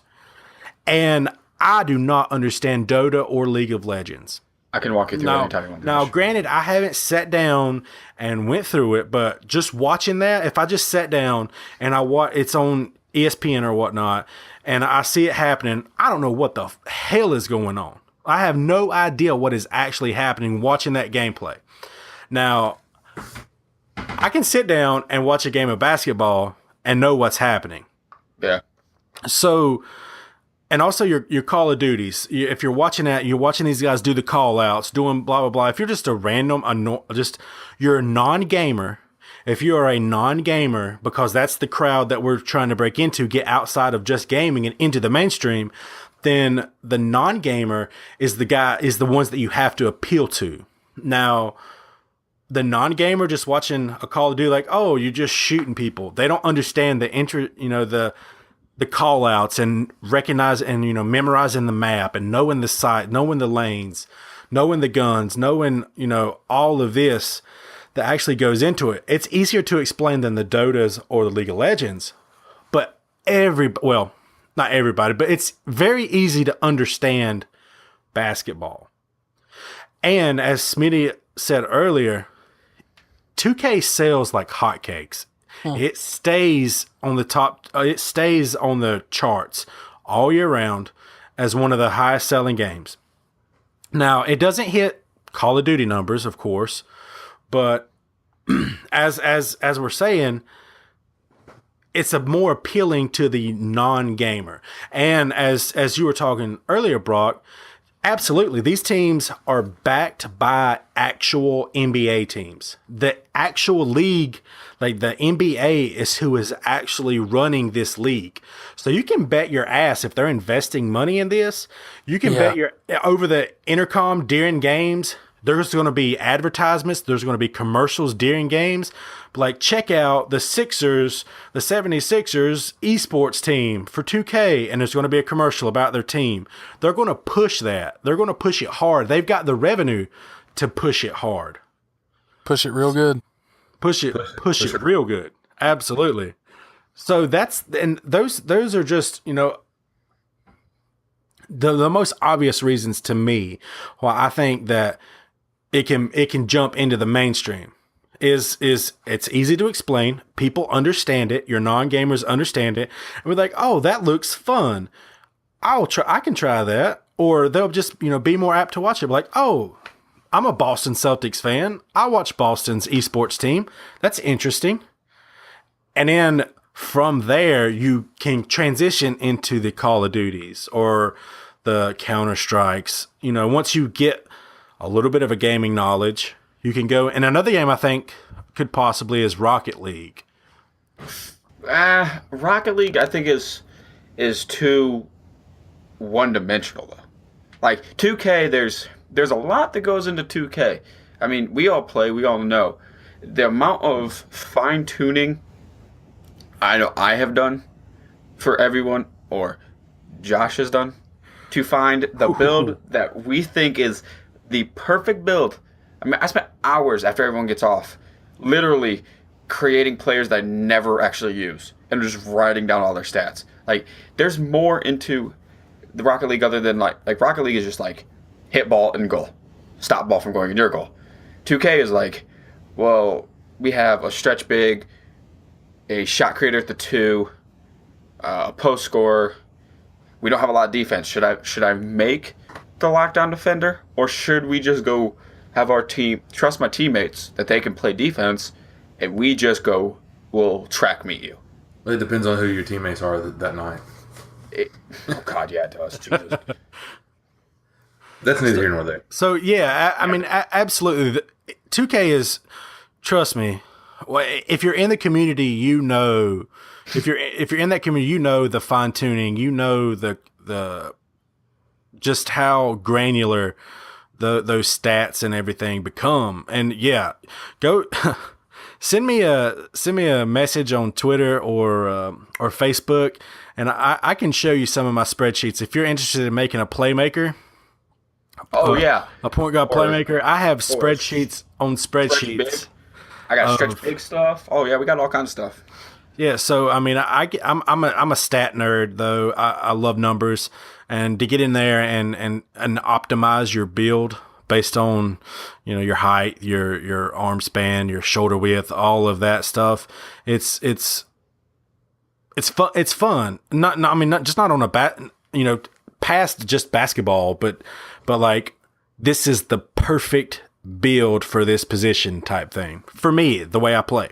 and I do not understand Dota or League of Legends. I can walk you through anytime you want to. Now, granted, I haven't sat down and went through it, but just watching that, if I just sat down and it's on ESPN or whatnot, and I see it happening, I don't know what the hell is going on. I have no idea what is actually happening watching that gameplay. Now, I can sit down and watch a game of basketball and know what's happening. Yeah. So, and also your Call of Duties. If you're watching that, you're watching these guys do the call outs, doing blah, blah, blah. If you're just you're a non-gamer, if you are a non-gamer, because that's the crowd that we're trying to break into, get outside of just gaming and into the mainstream, then the non-gamer is the ones that you have to appeal to. Now, the non-gamer just watching a Call of Duty, like, oh, you're just shooting people. They don't understand the call outs and recognize and, memorizing the map and knowing the site, knowing the lanes, knowing the guns, knowing, all of this that actually goes into it. It's easier to explain than the Dotas or the League of Legends, but not everybody, but it's very easy to understand basketball. And as Smitty said earlier, 2K sells like hotcakes. It stays on the top. It stays on the charts all year round as one of the highest selling games. Now, it doesn't hit Call of Duty numbers, of course, but as we're saying, it's a more appealing to the non-gamer. And as you were talking earlier, Brock, absolutely, these teams are backed by actual NBA teams. The actual league, like the NBA, is who is actually running this league. So you can bet your ass if they're investing money in this. You can bet over the intercom during games. There's going to be advertisements. There's going to be commercials during games. Like, check out the 76ers esports team for 2K, and there's going to be a commercial about their team. They're going to push that. They're going to push it hard. They've got the revenue to push it hard. Push it real good. Push it real good. Absolutely. So those are just, the most obvious reasons to me why I think that it can jump into the mainstream. Is it's easy to explain. People understand it. Your non-gamers understand it. And we're like, oh, that looks fun. I can try that. Or they'll just, be more apt to watch it. Like, oh, I'm a Boston Celtics fan. I watch Boston's esports team. That's interesting. And then from there, you can transition into the Call of Duties or the Counter-Strikes. Once you get a little bit of a gaming knowledge, you can go. And another game I think could possibly is Rocket League. Rocket League, I think, is too one-dimensional, though. Like, 2K, there's a lot that goes into 2K. I mean, we all play, we all know. The amount of fine-tuning I know I have done for everyone, or Josh has done, to find the build that we think is the perfect build. I mean, I spent hours after everyone gets off literally creating players that I never actually use and just writing down all their stats. Like, there's more into the Rocket League other than like Rocket League is just like hit ball and goal, stop ball from going in your goal. 2K is like, well, we have a stretch big, a shot creator at the 2, a post scorer. We don't have a lot of defense. Should I make the lockdown defender, or should we just go have our team trust my teammates that they can play defense, and we just go, we'll track meet you? It depends on who your teammates are that night. Oh God, yeah, it does. Jesus. That's neither here nor there. So yeah, I mean, absolutely. 2K is, trust me. If you're in the community, if you're in that community, the fine tuning, the just how granular those stats and everything become. And yeah, send me a message on Twitter or Facebook, and I can show you some of my spreadsheets if you're interested in making a playmaker. Oh yeah, A point guard playmaker. I have spreadsheets on Stretch big. spreadsheets. I got stretch big stuff. Oh yeah, we got all kinds of stuff. Yeah, so I mean, I'm a stat nerd though. I love numbers, and to get in there and optimize your build based on your height, your arm span, your shoulder width, all of that stuff. It's fun. It's fun. Not on a past just basketball, but like this is the perfect build for this position type thing for me. The way I play.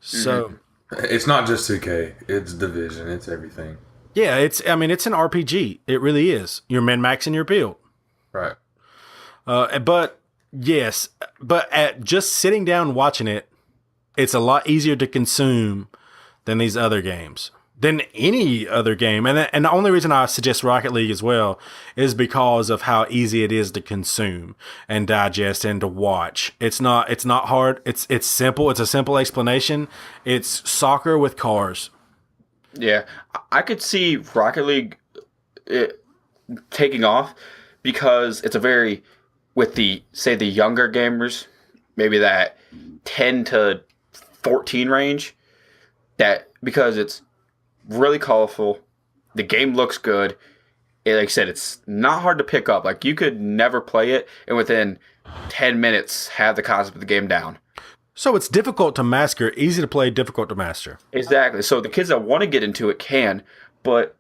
So. It's not just 2K. It's Division. It's everything. Yeah, it's an RPG. It really is. You're min-maxing your build. Right. But at just sitting down watching it, it's a lot easier to consume than these other games. Than any other game. And the only reason I suggest Rocket League as well is because of how easy it is to consume and digest and to watch. It's not hard. It's simple. It's a simple explanation. It's soccer with cars. Yeah, I could see Rocket League taking off because it's with the younger gamers, maybe that 10 to 14 range, because it's really colorful. The game looks good. Like I said, it's not hard to pick up. Like you could never play it and within 10 minutes have the concept of the game down. So it's difficult to master, easy to play, difficult to master. Exactly. So the kids that want to get into it can, but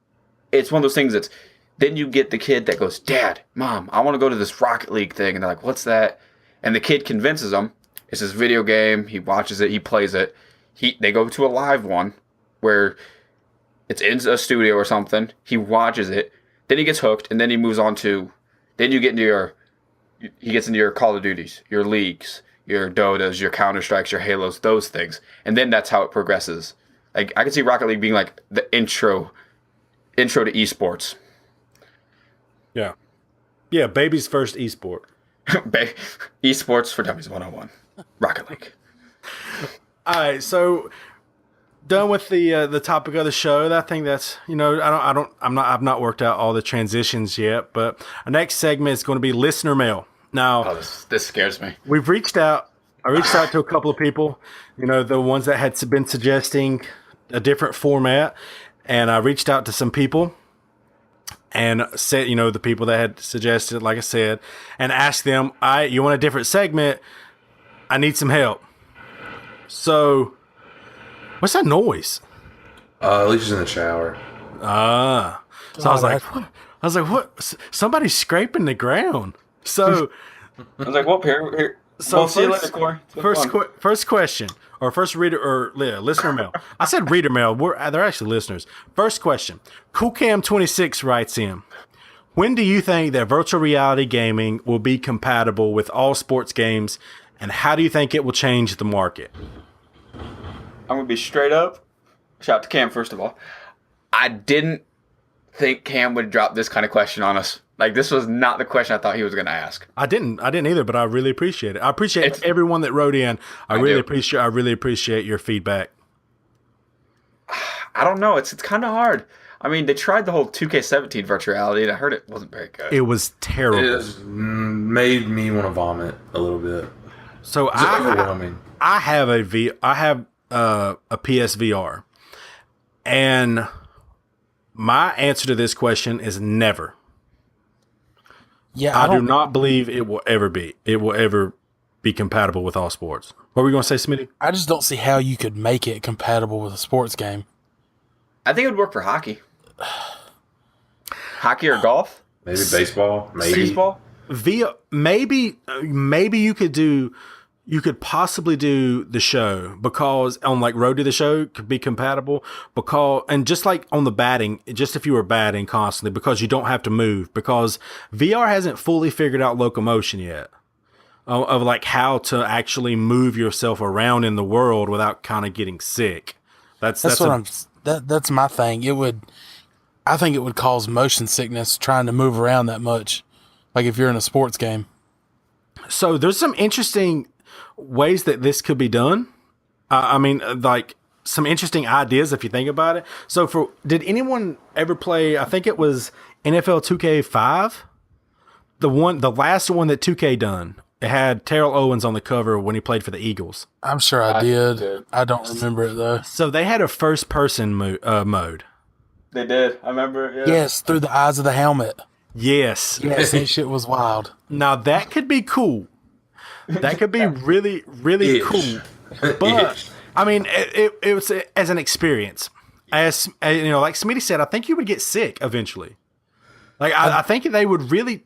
it's one of those things that's then you get the kid that goes, Dad, Mom, I want to go to this Rocket League thing. And they're like, what's that? And the kid convinces them. It's this video game. He watches it. He plays it. They go to a live one where it's in a studio or something. He watches it. Then he gets hooked, and then he moves on to. Then he gets into your Call of Duties, your Leagues, your Dotas, your Counter Strikes, your Halos, those things, and then that's how it progresses. Like I can see Rocket League being like the intro to esports. Yeah, baby's first esport. Esports for Dummies 101. Rocket League. All right, so done with the topic of the show. I think that's I've not worked out all the transitions yet, but our next segment is going to be listener mail. Now, this scares me. I reached out to a couple of people, the ones that had been suggesting a different format, and I reached out to some people and said, the people that had suggested, like I said, and asked them, you want a different segment? I need some help. So, what's that noise? Alicia's in the shower. So I was like, what? Somebody's scraping the ground. So, I was like, well, here. So we'll see you later, Corey. First question, or first reader, or listener mail. I said reader mail. They're actually listeners. First question. CoolCam26 writes in, when do you think that virtual reality gaming will be compatible with all sports games, and how do you think it will change the market? I'm going to be straight up. Shout out to Cam, first of all. I didn't think Cam would drop this kind of question on us. Like, this was not the question I thought he was going to ask. I didn't either, but I really appreciate it. I appreciate everyone that wrote in. I really appreciate your feedback. I don't know. It's kind of hard. I mean, they tried the whole 2K17 virtual reality, and I heard it wasn't very good. It was terrible. It made me want to vomit a little bit. So I have a PSVR, and my answer to this question is never. Yeah, I do not believe it will ever be. It will ever be compatible with all sports. What were we going to say, Smitty? I just don't see how you could make it compatible with a sports game. I think it would work for hockey. Hockey or golf? Maybe baseball. Maybe baseball. Maybe you could possibly do the show, because on like Road to the Show could be compatible, and just like on the batting, just if you were batting constantly, because you don't have to move, because VR hasn't fully figured out locomotion yet of like how to actually move yourself around in the world without kind of getting sick. That's my thing. I think it would cause motion sickness trying to move around that much, like if you're in a sports game. So there's some interesting ways that this could be done. I mean, like some interesting ideas if you think about it. So, did anyone ever play? I think it was NFL 2K5, the last one that 2K done. It had Terrell Owens on the cover when he played for the Eagles. I'm sure I did. I don't remember it though. So they had a first-person mode. They did. I remember. Yeah. Yes, through the eyes of the helmet. Yes. Yes, that shit was wild. Now that could be cool. That could be really, really Ish. cool. But I mean, it was as an experience. As you know, like Smitty said, I think you would get sick eventually. Like I think they would really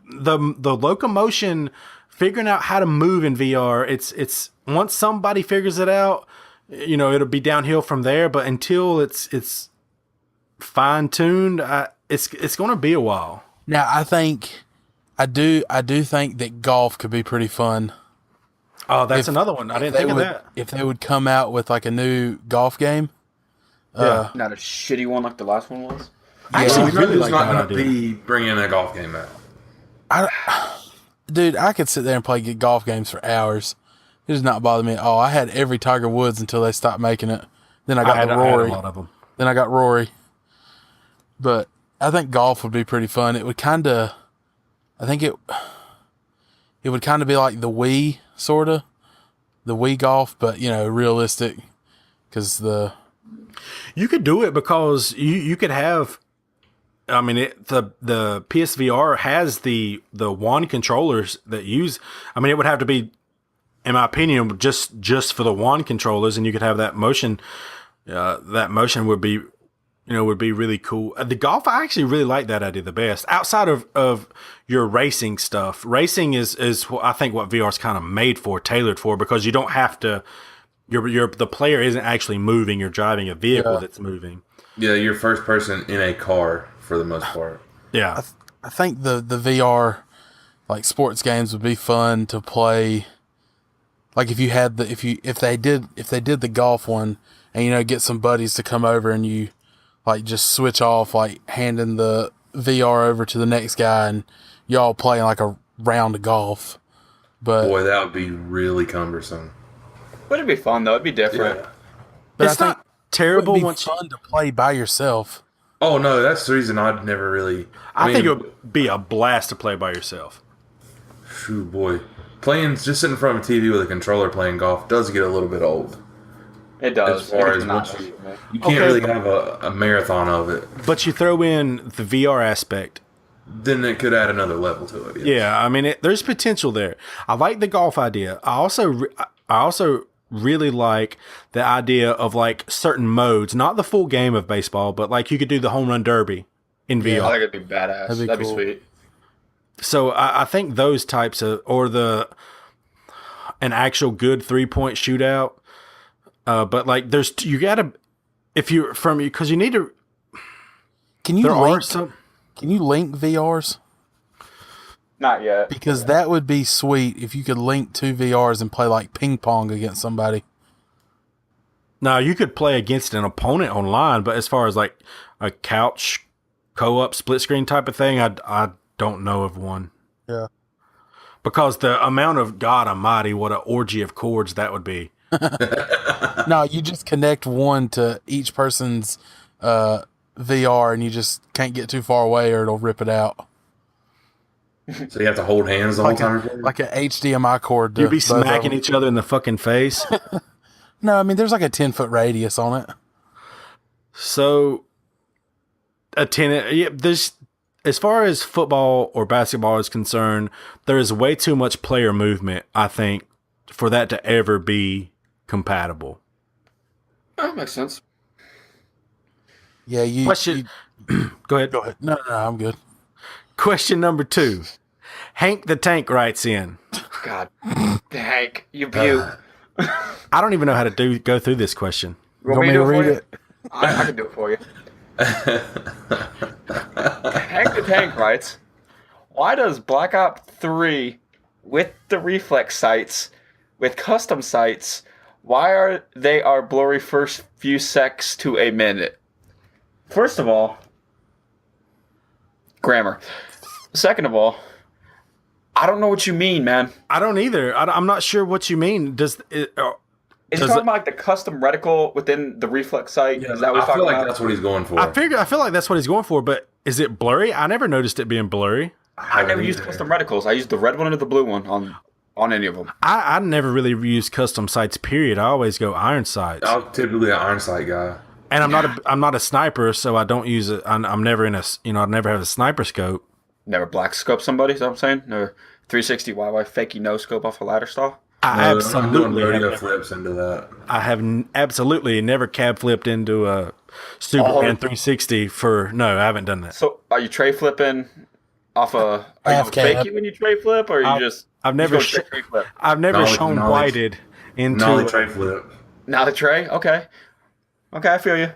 the locomotion, figuring out how to move in VR. It's once somebody figures it out, you know, it'll be downhill from there. But until it's fine tuned, it's going to be a while. Now I do think that golf could be pretty fun. Oh, that's another one. I didn't think of that. If they would come out with like a new golf game. Yeah. Not a shitty one like the last one was. I actually Well, really who's like not that going to idea. be bringing a golf game out? Dude, I could sit there and play golf games for hours. It does not bother me at all. I had every Tiger Woods until they stopped making it. Then I got the I had Rory. a lot of them. Then I got Rory. But I think golf would be pretty fun. It would kind of, I think it would kind of be like the Wii, sort of. The Wii golf, but, you know, realistic. Because You could do it because you could have. I mean, the PSVR has the wand controllers that use. I mean, it would have to be, in my opinion, just for the wand controllers, and you could have that motion. That motion would be, would be really cool. The golf, I actually really like that idea the best. Outside of your racing stuff, racing is I think what VR is kind of made for, tailored for, because you don't have to. The player isn't actually moving. You're driving a vehicle that's moving. Yeah, you're first person in a car for the most part. Yeah. I think the VR, like sports games, would be fun to play. Like if you had if they did the golf one, and get some buddies to come over and you like just switch off, like handing the VR over to the next guy and y'all playing like a round of golf. But Boy, that would be really cumbersome. Would it be fun though? It'd be different. but It's I think not terrible it would be once fun to play by yourself. Oh no, that's the reason I'd never really. I think mean, it would be a blast to play by yourself. Phew, boy, just sitting in front of a TV with a controller playing golf does get a little bit old. It does. As far It's as not once cheap, man. You can't Okay. really have a marathon of it. But you throw in the VR aspect. Then it could add another level to it. Yes. Yeah, I mean, there's potential there. I like the golf idea. I also really like the idea of like certain modes, not the full game of baseball, but like you could do the home run derby in I VR. think it'd be badass. That'd be That'd be cool. sweet. So I think those types of, or an actual good 3-point shootout. But like you gotta, if you're from, because you need to, Can you there are link? some, Can you link VRs? Not yet. Because that would be sweet if you could link two VRs and play like ping pong against somebody. now you could play against an opponent online, but as far as like a couch co-op split screen type of thing, I don't know of one. Yeah. Because the amount of, God almighty, what an orgy of chords that would be. No, you just connect one to each person's VR and you just can't get too far away or it'll rip it out. So you have to hold hands the whole Like time. a, recording? like an HDMI cord. to You'd be both of smacking them. each other in the fucking face. No, I mean, there's like a 10-foot radius on it. So, there's, as far as football or basketball is concerned, there is way too much player movement, I think, for that to ever be compatible. That makes sense. Yeah, Question. Go ahead. Go ahead. No, I'm good. Question number 2. Hank the Tank writes in. God, Hank, you beaut. I don't even know how to go through this question. You want me to to do it read for you? it? I can do it for you. Hank the Tank writes, why does Black Ops 3 with the reflex sights, with custom sights, why are they our blurry first few secs to a minute? First of all, grammar. Second of all, I don't know what you mean, man. I don't either. I'm not sure what you mean. Is he talking about like the custom reticle within the Reflex site? Yeah, Is that what I he's talking feel like about? that's what he's going for. I feel like that's what he's going for, but is it blurry? I never noticed it being blurry. I never used custom reticles. I used the red one or the blue one on any of them. I never really use custom sights. Period. I always go iron sights, I'm typically an iron sight guy. and I'm not a sniper, so I don't use it. I'm never in a I never have a sniper scope. Never black scope somebody, is that what I'm saying? Never 360 YY fakey no scope off a ladder stall. I I'm doing absolutely rodeo have, flips into that. I have absolutely never cab flipped into a Superman 360 for no. I haven't done that. So are you tray flipping off a are you Half cab. fakey when you tray flip, or are you just I've never you just go tray flip? I've never Knowledge- shown knowledge. whited into Nollie tray flip. Now the tray? Okay. Okay, I feel you.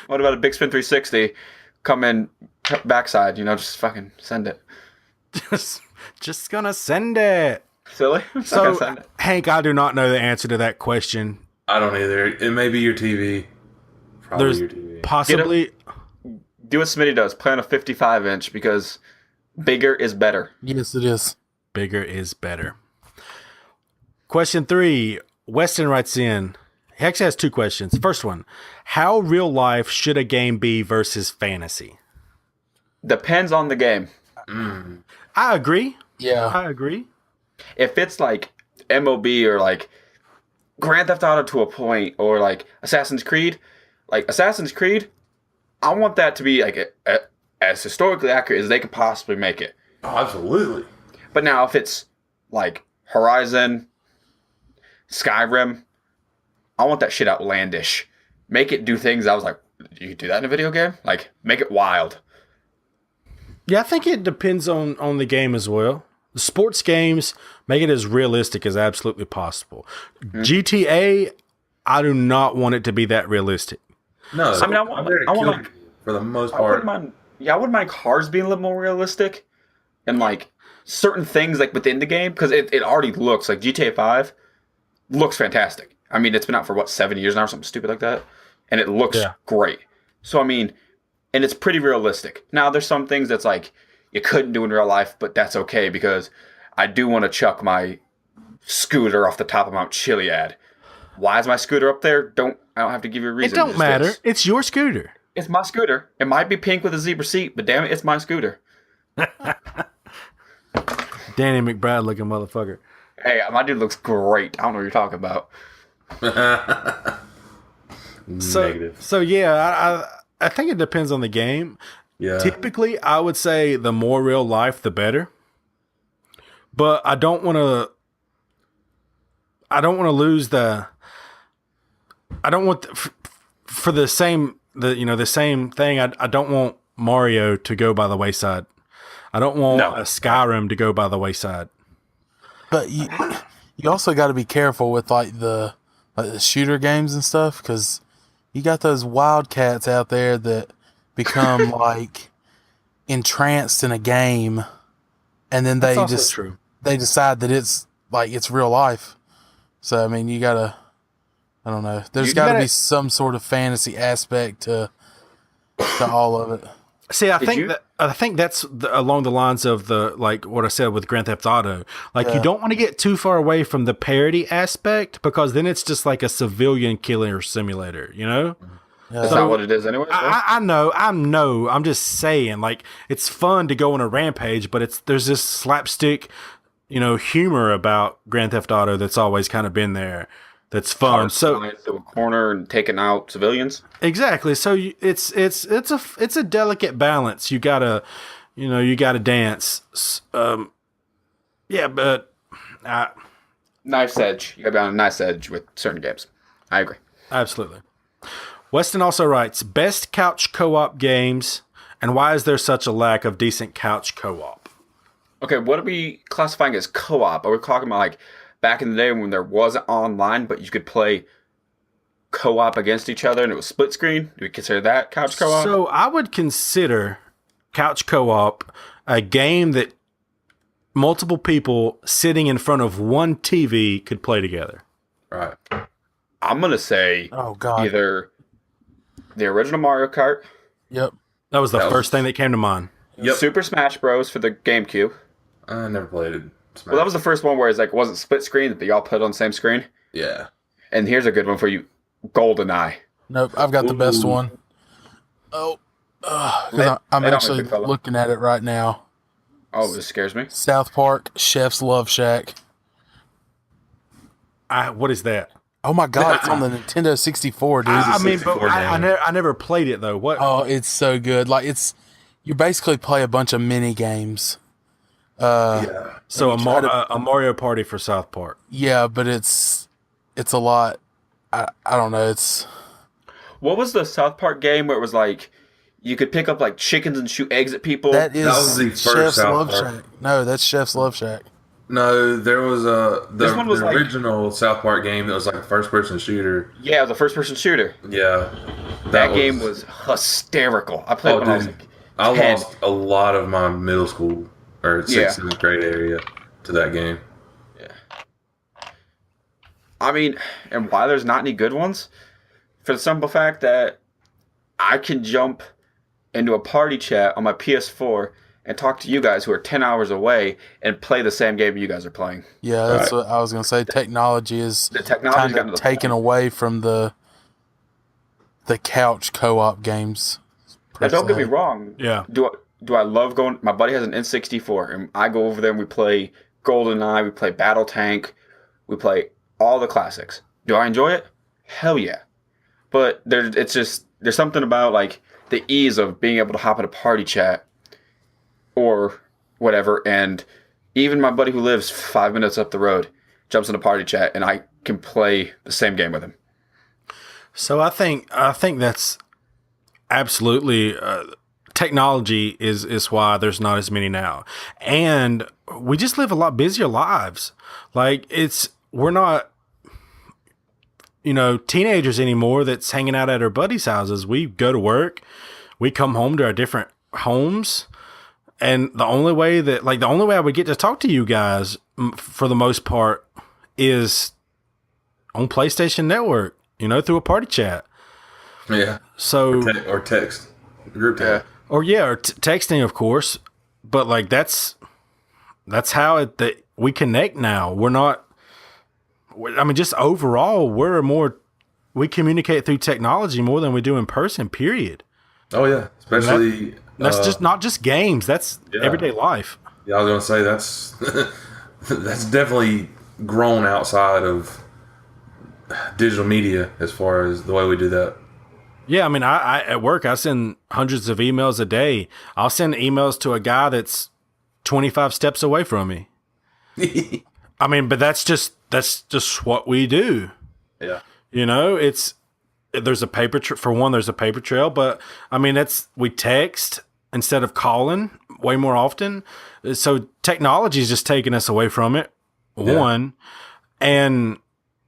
What about a big spin 360? Come in backside, just fucking send it. just gonna send it. Silly? So, Send it. Hank, I do not know the answer to that question. I don't either. It may be your TV. Probably There's your TV. possibly Do what Smitty does. Play on a 55-inch because bigger is better. Yes, it is. bigger is better. Question 3. Weston writes in. He actually has 2 questions. First one: how real life should a game be versus fantasy? Depends on the game. I agree. Yeah. I agree. If it's like MOB or like Grand Theft Auto to a point, or like Assassin's Creed, I want that to be like as historically accurate as they could possibly make it. Oh, absolutely. But now if it's like Horizon, Skyrim, I want that shit outlandish. Make it do things I was like, you could do that in a video game? Like, make it wild. Yeah, I think it depends on the game as well. The sports games, make it as realistic as absolutely possible. GTA, I do not want it to be that realistic. No, I mean, I want- I'm there to I want kill like- you for the most I wouldn't part. mind. Yeah, I wouldn't mind cars being a little more realistic, and like certain things like within the game, because it already looks like GTA 5 looks fantastic. I mean, it's been out for 7 years now or something stupid like that, and it looks Yeah. great. So I mean, and it's pretty realistic. Now there's some things that's like you couldn't do in real life, but that's okay because I do want to chuck my scooter off the top of Mount Chiliad. Why is my scooter up there? I don't have to give you a It reason. don't just matter. is. It's your scooter. It's my scooter. It might be pink with a zebra seat, but damn it, it's my scooter. Danny McBride looking motherfucker. Hey, my dude looks great. I don't know what you're talking about. Negative. So yeah, I think it depends on the game. Yeah. Typically, I would say the more real life, the better. But I don't want to. I don't want to lose the. I don't want for the same the same thing. I don't want Mario to go by the wayside. I don't want No. a Skyrim to go by the wayside. But you also got to be careful with like the shooter games and stuff, because you got those wildcats out there that become like entranced in a game, and then they That's also just true. they decide that it's real life. So I mean, you gotta, I don't know. There's You got to gotta- be some sort of fantasy aspect to all of it. See, I you- think that's along the lines of the like what I said with Grand Theft Auto. Like you Yeah. don't want to get too far away from the parody aspect because then it's just like a civilian killer simulator, you know? That's Yeah. not what it is anyway. I know, I'm just saying, like it's fun to go on a rampage, but there's this slapstick, humor about Grand Theft Auto that's always kind of been there. That's fun. So to a corner and taking out civilians. exactly. So it's a delicate balance. You gotta dance. Yeah, but Knife's edge. You got to be on a nice edge with certain games. I agree. absolutely. Weston also writes best couch co-op games, and why is there such a lack of decent couch co-op? Okay, what are we classifying as co-op? Are we talking about like back in the day when there wasn't online, but you could play co-op against each other and it was split screen? Do we consider that couch co-op? So I would consider couch co-op a game that multiple people sitting in front of one TV could play together. Right. I'm going to say Oh God. either the original Mario Kart, Yep. That was the That was- first thing that came to mind. Yep. Super Smash Bros. For the GameCube. I never played it. Well, that was the first one where it wasn't split screen, but y'all put it on the same screen. Yeah. And here's a good one for you, GoldenEye. Nope, I've got the best Ooh. one. Oh, because I'm Head on, actually big fella. looking at it right now. Oh, this scares me. South Park, Chef's Love Shack. What is that? Oh my God, it's on the Nintendo 64, dude. I mean, but 64 game. I never played it though. What? Oh, it's so good. Like you basically play a bunch of mini games. Yeah. So try to- a Mario Party for South Park. Yeah, but it's a lot. I don't know. It's What was the South Park game where it was like you could pick up like chickens and shoot eggs at people? that is was the first Chef's South Love Park. Shack. No, that's Chef's Love Shack. No, there was This one was the like- original South Park game that was like a first person shooter. Yeah, it was a first-person shooter. Yeah. That game was hysterical. I played it when I was dude, like I 10. lost a lot of my middle school or sixth, Yeah. seventh grade area to that game. I mean, and why there's not any good ones? For the simple fact that I can jump into a party chat on my PS4 and talk to you guys who are 10 hours away and play the same game you guys are playing. Yeah, that's what I was gonna say. Technology is The technology's kind gotten to of the taken point. away from the couch co-op games. Now, don't get me per se. wrong. Yeah. Do I love going? My buddy has an N64, and I go over there and we play GoldenEye, we play Battle Tank, we play all the classics. Do I enjoy it? Hell yeah. But there's something about like the ease of being able to hop in a party chat or whatever, and even my buddy who lives 5 minutes up the road jumps in a party chat, and I can play the same game with him. So I think that's absolutely technology is why there's not as many now, and we just live a lot busier lives. Like we're not teenagers anymore that's hanging out at our buddies' houses. We go to work, we come home to our different homes, and the only way I would get to talk to you guys for the most part is on PlayStation Network, through a party chat. Yeah. So Or text. Group Yeah. text. or texting, of course, but like that's how we connect now. We're not. I mean, just overall, we communicate through technology more than we do in person. Period. Oh yeah. Especially That's just not just games. That's yeah. everyday life. Yeah, I was gonna say that's that's definitely grown outside of digital media as far as the way we do that. Yeah, I mean, I at work I send hundreds of emails a day. I'll send emails to a guy that's 25 steps away from me. I mean, but that's just what we do. Yeah. There's a paper for one. There's a paper trail, but I mean, we text instead of calling way more often. So technology is just taking us away from it. Yeah. One, and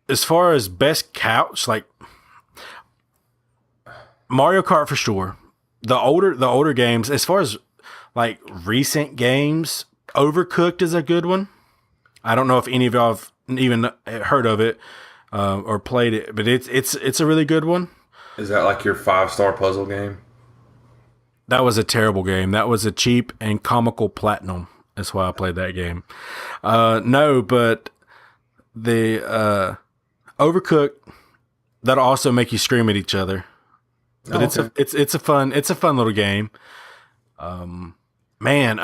as far as best couch, like Mario Kart for sure. The older games, as far as like recent games, Overcooked is a good one. I don't know if any of y'all have even heard of it or played it, but it's a really good one. Is that like your 5-star puzzle game? That was a terrible game. That was a cheap and comical platinum. That's why I played that game. No, but the Overcooked, that'll also make you scream at each other. But it's a fun little game. Man,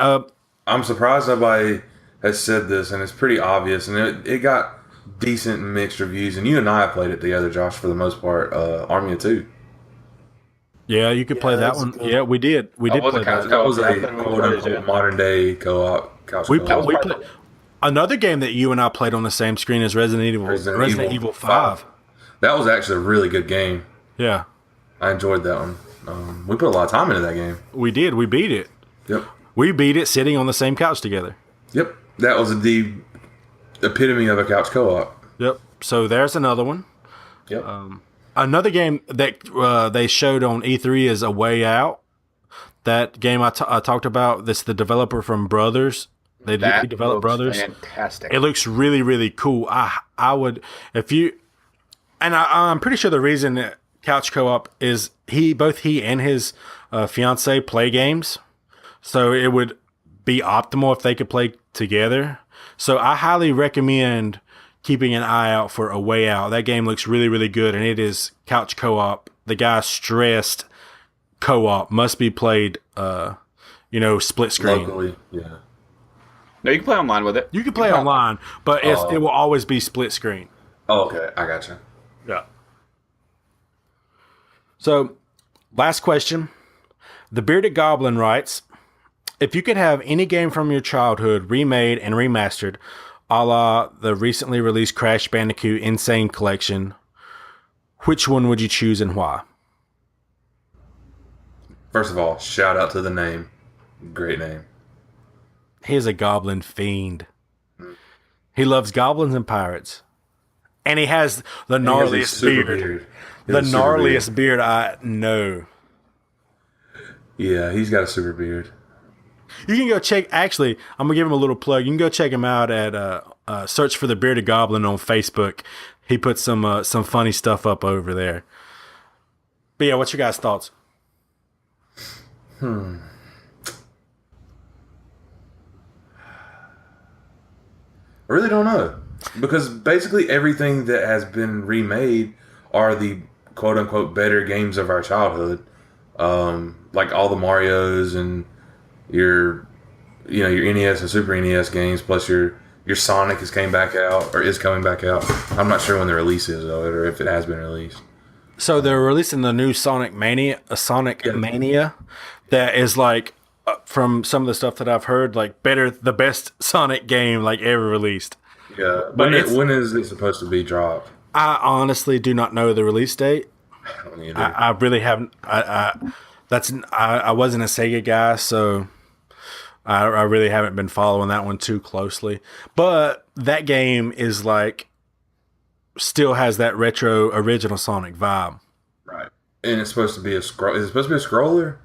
I'm surprised nobody has said this, and it's pretty obvious, and it got decent mixed reviews. And you and I have played it together, Josh, for the most part. Army of Two. yeah, you could play that that's one. good. Yeah, we did. We did was play a couch that. That was Yeah, I a played it with quote buddies, unquote yeah. modern day co-op couch. We co-op. we played another game that you and I played on the same screen as Resident Evil. Resident Evil 5. That was actually a really good game. Yeah, I enjoyed that one. We put a lot of time into that game. we did. We beat it. Yep. We beat it sitting on the same couch together. Yep. That was the epitome of a couch co-op. Yep. So there's another one. Yep. Another game that they showed on E3 is A Way Out. That game I talked about. This the developer from Brothers. They developed looks Brothers. Fantastic. It looks really, really cool. I would if you, and I'm pretty sure the reason that Couch Co-op is both he and his fiance play games, so it would be optimal if they could play together. So I highly recommend keeping an eye out for A Way Out. That game looks really, really good, and it is couch co-op. The guy stressed co-op must be played, split screen. Locally, yeah. No, you can play online with it. You can play online, but it will always be split screen. Oh, okay. I gotcha. Yeah. So, last question. The Bearded Goblin writes, if you could have any game from your childhood remade and remastered, a la the recently released Crash Bandicoot Insane Collection, which one would you choose and why? First of all, shout out to the name. Great name. He is a goblin fiend. He loves goblins and pirates. And he has the gnarliest beard. The gnarliest beard I know. Yeah, he's got a super beard. You can go check. Actually, I'm gonna give him a little plug. You can go check him out at search for the Bearded Goblin on Facebook. He puts some funny stuff up over there. But yeah, what's your guys' thoughts? I really don't know, because basically everything that has been remade are the quote unquote better games of our childhood. Like all the Marios and your NES and Super NES games, plus your Sonic is coming back out. I'm not sure when the release is though, or if it has been released. So they're releasing the new Sonic Mania, that is like from some of the stuff that I've heard, like the best Sonic game like ever released. Yeah, But when is it supposed to be dropped? I honestly do not know the release date. I don't either. I really haven't. I wasn't a Sega guy, so I really haven't been following that one too closely. But that game is like still has that retro original Sonic vibe. Right, and it's supposed to be a scroll. Is it supposed to be a scroller?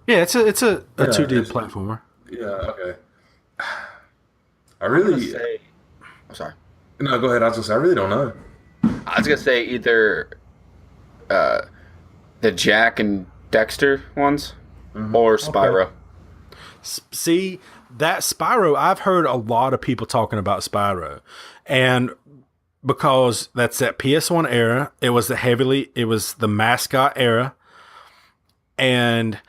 Yeah, it's a 2D it's- platformer. Yeah. Okay. I'm gonna say, I'm sorry. No, go ahead. I was gonna say I really don't know. I was gonna say either the Jack and Dexter ones or Spyro. See, that Spyro, I've heard a lot of people talking about Spyro. And because that's that PS1 era, it was the mascot era. And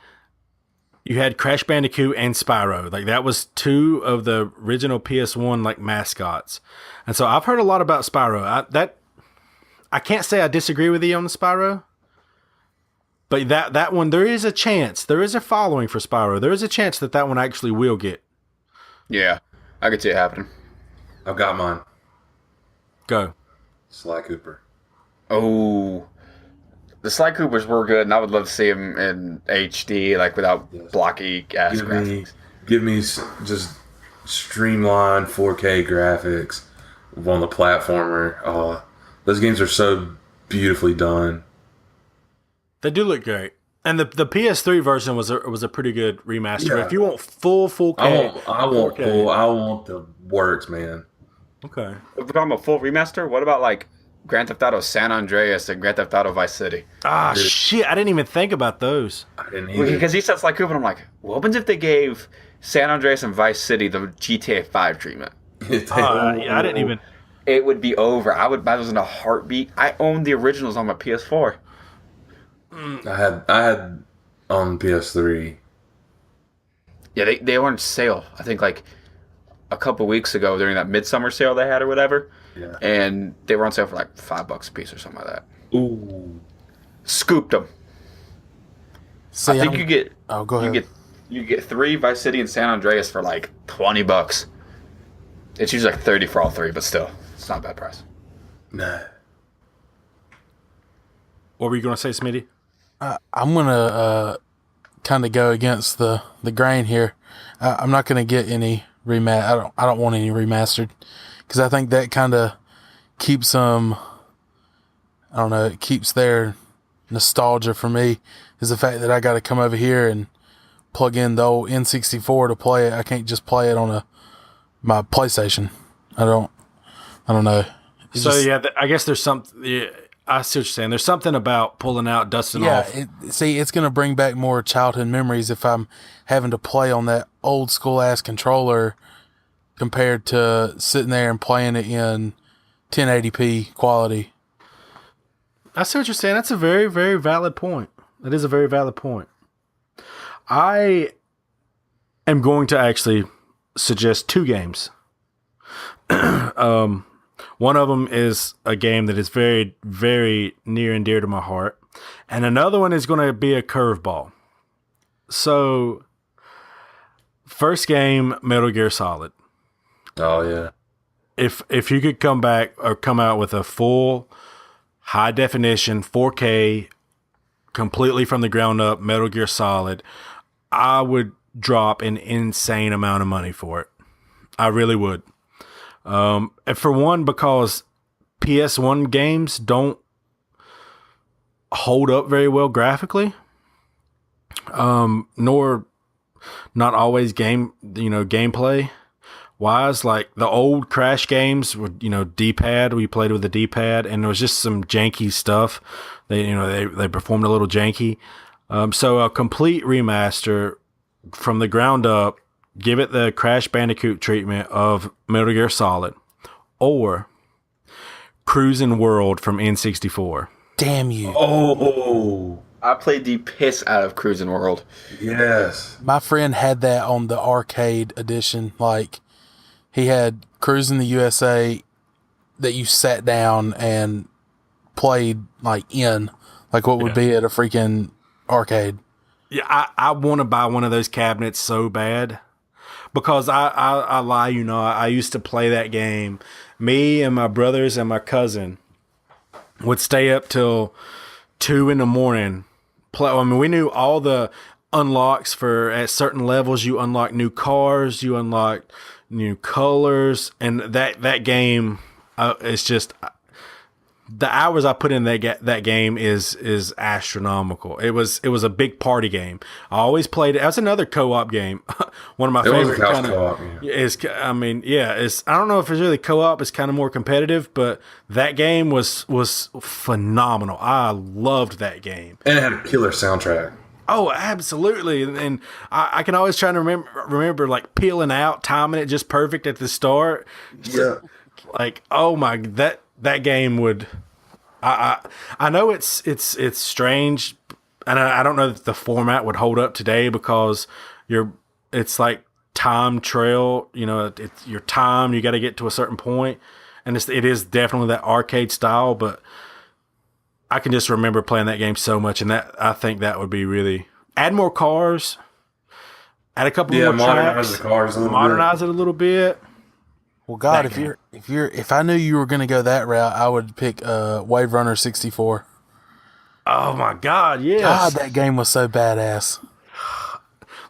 you had Crash Bandicoot and Spyro. Like that was two of the original PS1 like mascots. And so I've heard a lot about Spyro. I can't say I disagree with you on the Spyro. But that one, there is a chance. There is a following for Spyro. There is a chance that one actually will get. Yeah, I could see it happening. I've got mine. Go. Sly Cooper. Oh, the Sly Coopers were good, and I would love to see them in HD, like without blocky ass graphics. Give me just streamlined 4K graphics on the platformer. Oh, those games are so beautifully done. They do look great. And the PS3 version was a pretty good remaster. Yeah. If you want full 4K. I want 4K. full. I want the works, man. Okay. If we're talking about full remaster, what about like Grand Theft Auto San Andreas and Grand Theft Auto Vice City? Ah, shit. I didn't even think about those. I didn't either. Because he said Sly Cooper, and I'm like, what happens if they gave San Andreas and Vice City the GTA 5 treatment? Yeah, I didn't even. It would be over. I would buy those in a heartbeat. I own the originals on my PS4. I had on PS3. Yeah, they were on sale. I think like a couple weeks ago during that midsummer sale they had or whatever. Yeah. And they were on sale for like $5 a piece or something like that. Ooh. Scooped them. See, I think you get. Oh, go ahead. You get 3 Vice City and San Andreas for like $20. It's usually like 30 for all 3, but still, it's not a bad price. No. What were you going to say, Smitty? I'm gonna kind of go against the grain here. I'm not gonna get any I don't want any remastered because I think that kind of keeps them. I don't know. It keeps their nostalgia for me. Is the fact that I got to come over here and plug in the old N64 to play it. I can't just play it on my PlayStation. I don't know. I guess there's something. Yeah, I see what you're saying. There's something about pulling out, dusting off. It's going to bring back more childhood memories if I'm having to play on that old school ass controller compared to sitting there and playing it in 1080p quality. I see what you're saying. That's a very, very valid point. That is a very valid point. I am going to actually suggest 2 games. One of them is a game that is very, very near and dear to my heart. And another one is going to be a curveball. So, first game, Metal Gear Solid. Oh yeah. If you could come back or come out with a full high definition 4K completely from the ground up Metal Gear Solid, I would drop an insane amount of money for it. I really would. And for one, because PS1 games don't hold up very well graphically, nor not always gameplay wise. Like the old Crash games with, D-pad, we played with the D-pad, and there was just some janky stuff. They performed a little janky. So a complete remaster from the ground up, give it the Crash Bandicoot treatment of Metal Gear Solid, or Cruisin' World from N64. Damn you. Oh, I played the piss out of Cruisin' World. yes. My friend had that on the arcade edition. Like, he had Cruising the USA that you sat down and played, like what would be at a freaking arcade. Yeah, I want to buy one of those cabinets so bad, because I lie, I used to play that game. Me and my brothers and my cousin would stay up till 2 a.m. We knew all the unlocks for at certain levels. You unlock new cars, you unlock new colors, and that game is just. The hours I put in that game is astronomical. It was a big party game. I always played it. That's another co-op game. One of my favorite kind of co-op. Yeah. is. I mean, yeah. It's. I don't know if it's really co-op. It's kind of more competitive, but that game was phenomenal. I loved that game. And it had a killer soundtrack. Oh, absolutely. And I can always try to remember like peeling out, timing it just perfect at the start. Yeah. Like, oh my, that game would. I know it's strange, and I don't know that the format would hold up today, because it's like time trail. It's your time. You got to get to a certain point, and it is definitely that arcade style. But I can just remember playing that game so much, and that I think that would be really add more cars, add a couple more modernize tracks, the cars a little modernize it a little bit. Well, God, That if I knew you were going to go that route, I would pick Wave Runner 64. Oh my God, yes. God, that game was so badass.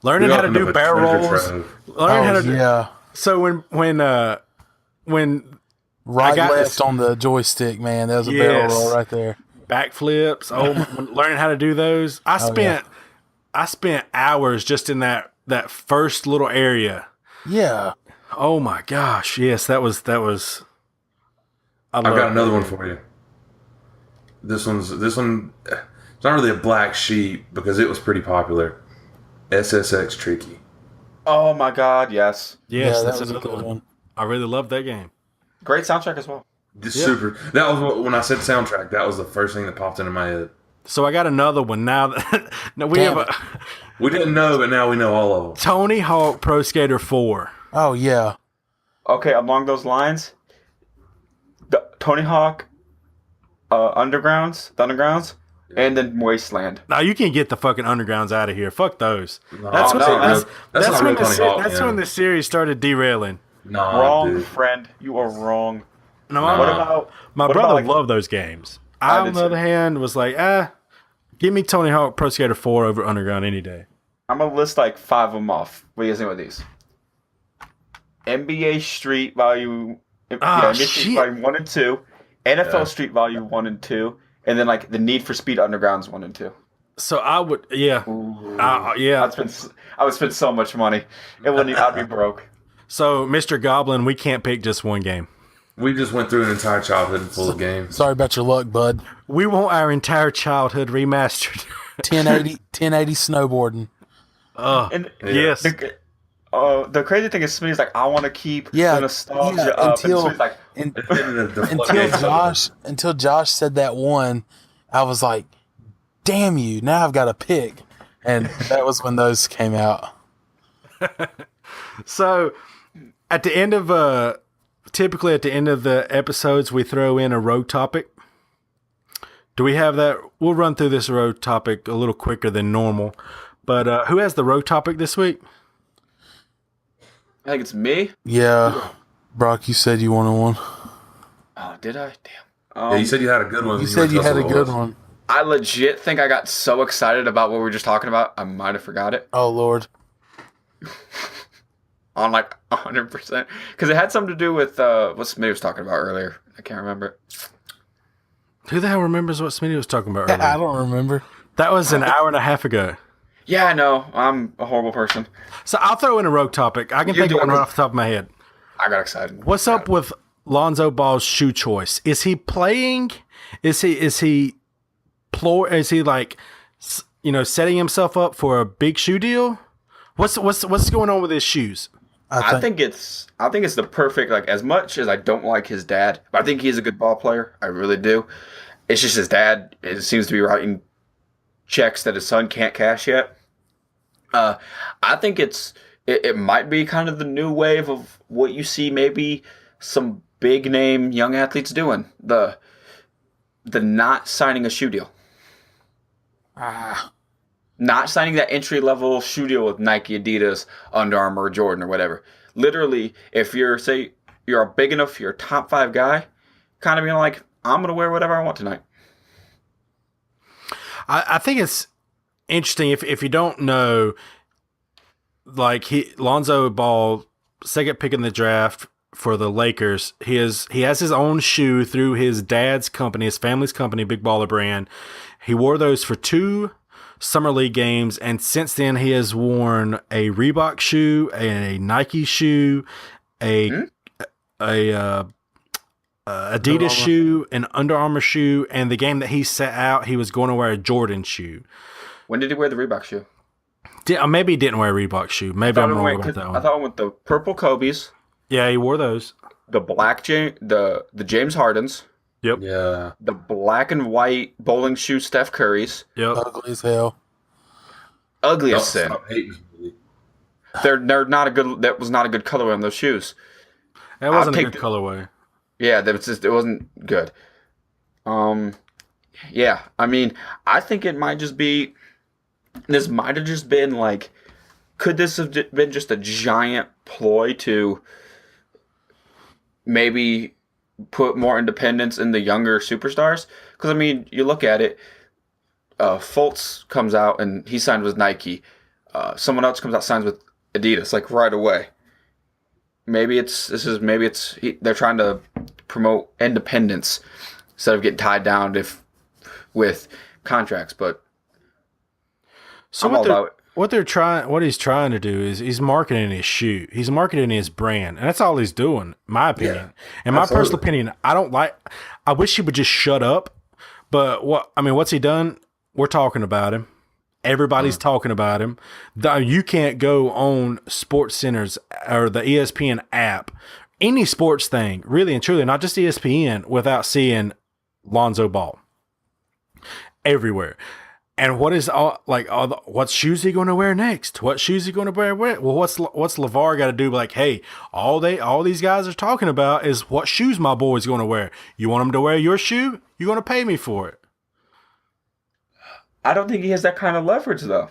Learning how to do barrel rolls. Learning how to do. Yeah. So when Right, got left this- on the joystick, man. That was a barrel Yes. roll right there. backflips, learning how to do those, I spent hours just in that first little area. Yeah. Oh my gosh, yes, that was. I've got another one for you. This one. It's not really a black sheep because it was pretty popular. SSX Tricky. Oh my God, yes. Yes, Yeah, that's that was a another good one. I really loved that game. Great soundtrack as well. Super. That was when I said soundtrack. That was the first thing that popped into my head. So I got another one now. Now we Damn have it. We didn't know, but now we know all of them. Tony Hawk Pro Skater 4. Oh, yeah. Okay, along those lines, the Tony Hawk, Undergrounds, and then Wasteland. Now you can get the fucking Undergrounds out of here. Fuck those. No, That's that's when not real- that's not when real Tony Hawk, that's man. when the series started derailing. Nah, Wrong, dude. friend. You are wrong. No, What about my what brother about, like, loved those games. I I, on did the too. other hand, was like, give me Tony Hawk Pro Skater 4 over Underground any day. I'm gonna list like 5 of them off. What do you guys think with these? NBA Street Value, NBA Street shit. Value 1 and 2, NFL Yeah. Street Value 1 and 2, and then like the Need for Speed Undergrounds 1 and 2. So I would, yeah. I would spend so much money. It wouldn't. I'd be broke. So, Mr. Goblin, we can't pick just one game. We just went through an entire childhood full of games. Sorry about your luck, bud. We want our entire childhood remastered. 1080 snowboarding. And Yes. the crazy thing is, Smitty's like, I want to keep Yeah, the nostalgia yeah, up. until- And Smitty's like, And, The until floodgates. Until Josh said that one, I was like, "Damn you! Now I've got to pick." And that was when those came out. So, at the end of typically at the end of the episodes, we throw in a road topic. Do we have that? We'll run through this road topic a little quicker than normal. But who has the road topic this week? I think it's me. Yeah, Brock, you said you wanted one. Oh, did I? Damn. Yeah, you said you had a good one. You said you had a good one. I legit think I got so excited about what we were just talking about, I might have forgot it Oh Lord. on like 100%. Because it had something to do with what Smitty was talking about earlier. I can't remember it. Who the hell remembers what Smitty was talking about I earlier? don't remember. That was an hour and a half ago. Yeah, I know. I'm a horrible person. So I'll throw in a rogue topic. I can You think do of one it. right off the top of my head. I got excited. What's up with Lonzo Ball's shoe choice? Is he playing? Is he like setting himself up for a big shoe deal? What's going on with his shoes? I think it's the perfect, like, as much as I don't like his dad, but I think he's a good ball player. I really do. It's just his dad, it seems to be writing checks that his son can't cash yet. I think it might be kind of the new wave of what you see maybe some big name young athletes doing. The not signing a shoe deal. Not signing that entry level shoe deal with Nike, Adidas, Under Armour, Jordan, or whatever. Literally, if you're a big enough, you're a top 5 guy, kind of being like, I'm gonna wear whatever I want tonight. I think it's interesting if you don't know, like Lonzo Ball, second pick in the draft for the Lakers. He has his own shoe through his dad's company, his family's company, Big Baller Brand. He wore those for 2 Summer League games, and since then he has worn a Reebok shoe, a Nike shoe, a Adidas shoe, an Under Armour shoe, and the game that he set out, he was going to wear a Jordan shoe. When did he wear the Reebok shoe? Maybe he didn't wear a Reebok shoe. Maybe I'm wrong about that I one. thought I went the purple Kobe's, Yeah, he wore those. the black the James Hardens, Yeah. the black and white bowling shoe Steph Curry's. Yep. Ugly as hell. Ugly as Stop- sin. stop hating me. They're not a good. That was not a good color on those shoes. That wasn't a I'll good take colorway. Yeah, it wasn't good. Yeah, I mean, I think it might just be. This might have just been like, could this have been just a giant ploy to maybe put more independence in the younger superstars? Because I mean, you look at it. Fultz comes out and he signed with Nike. Someone else comes out signs with Adidas like right away. Maybe they're trying to promote independence instead of getting tied down with contracts. But So I'm all about it. what he's trying to do is he's marketing his shoe. He's marketing his brand, and that's all he's doing. My opinion, and my personal opinion, I wish he would just shut up. But what's he done? We're talking about him. Everybody's talking about him. You can't go on Sports Center's or the ESPN app, any sports thing, really and truly, not just ESPN, without seeing Lonzo Ball everywhere. And what shoes he going to wear next? What shoes he going to wear? Well, what's LeVar got to do? Like, hey, all these guys are talking about is what shoes my boy's going to wear. You want him to wear your shoe? You're going to pay me for it. I don't think he has that kind of leverage though.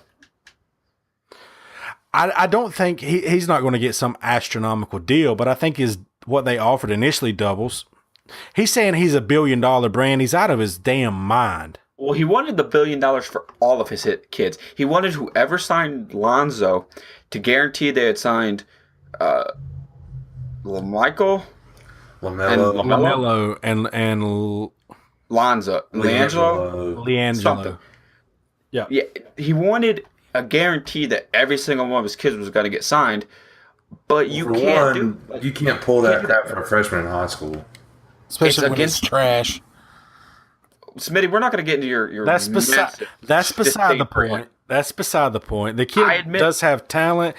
I don't think he's not going to get some astronomical deal, but I think what they offered initially doubles. He's saying he's $1 billion brand. He's out of his damn mind. Well, he wanted the $1 billion for all of his kids. He wanted whoever signed Lonzo to guarantee they had signed LaMichael, LaMelo. LaMelo and Lonzo, LiAngelo. LiAngelo. Something. Yeah. Yeah, he wanted a guarantee that every single one of his kids was going to get signed, but you For can't one, you can't pull that crap for a freshman in high school. Especially It's when it's against- trash. Smitty, we're not going to get into your That's beside the disdain point. for him. That's beside the point. The I kid admit- does have talent.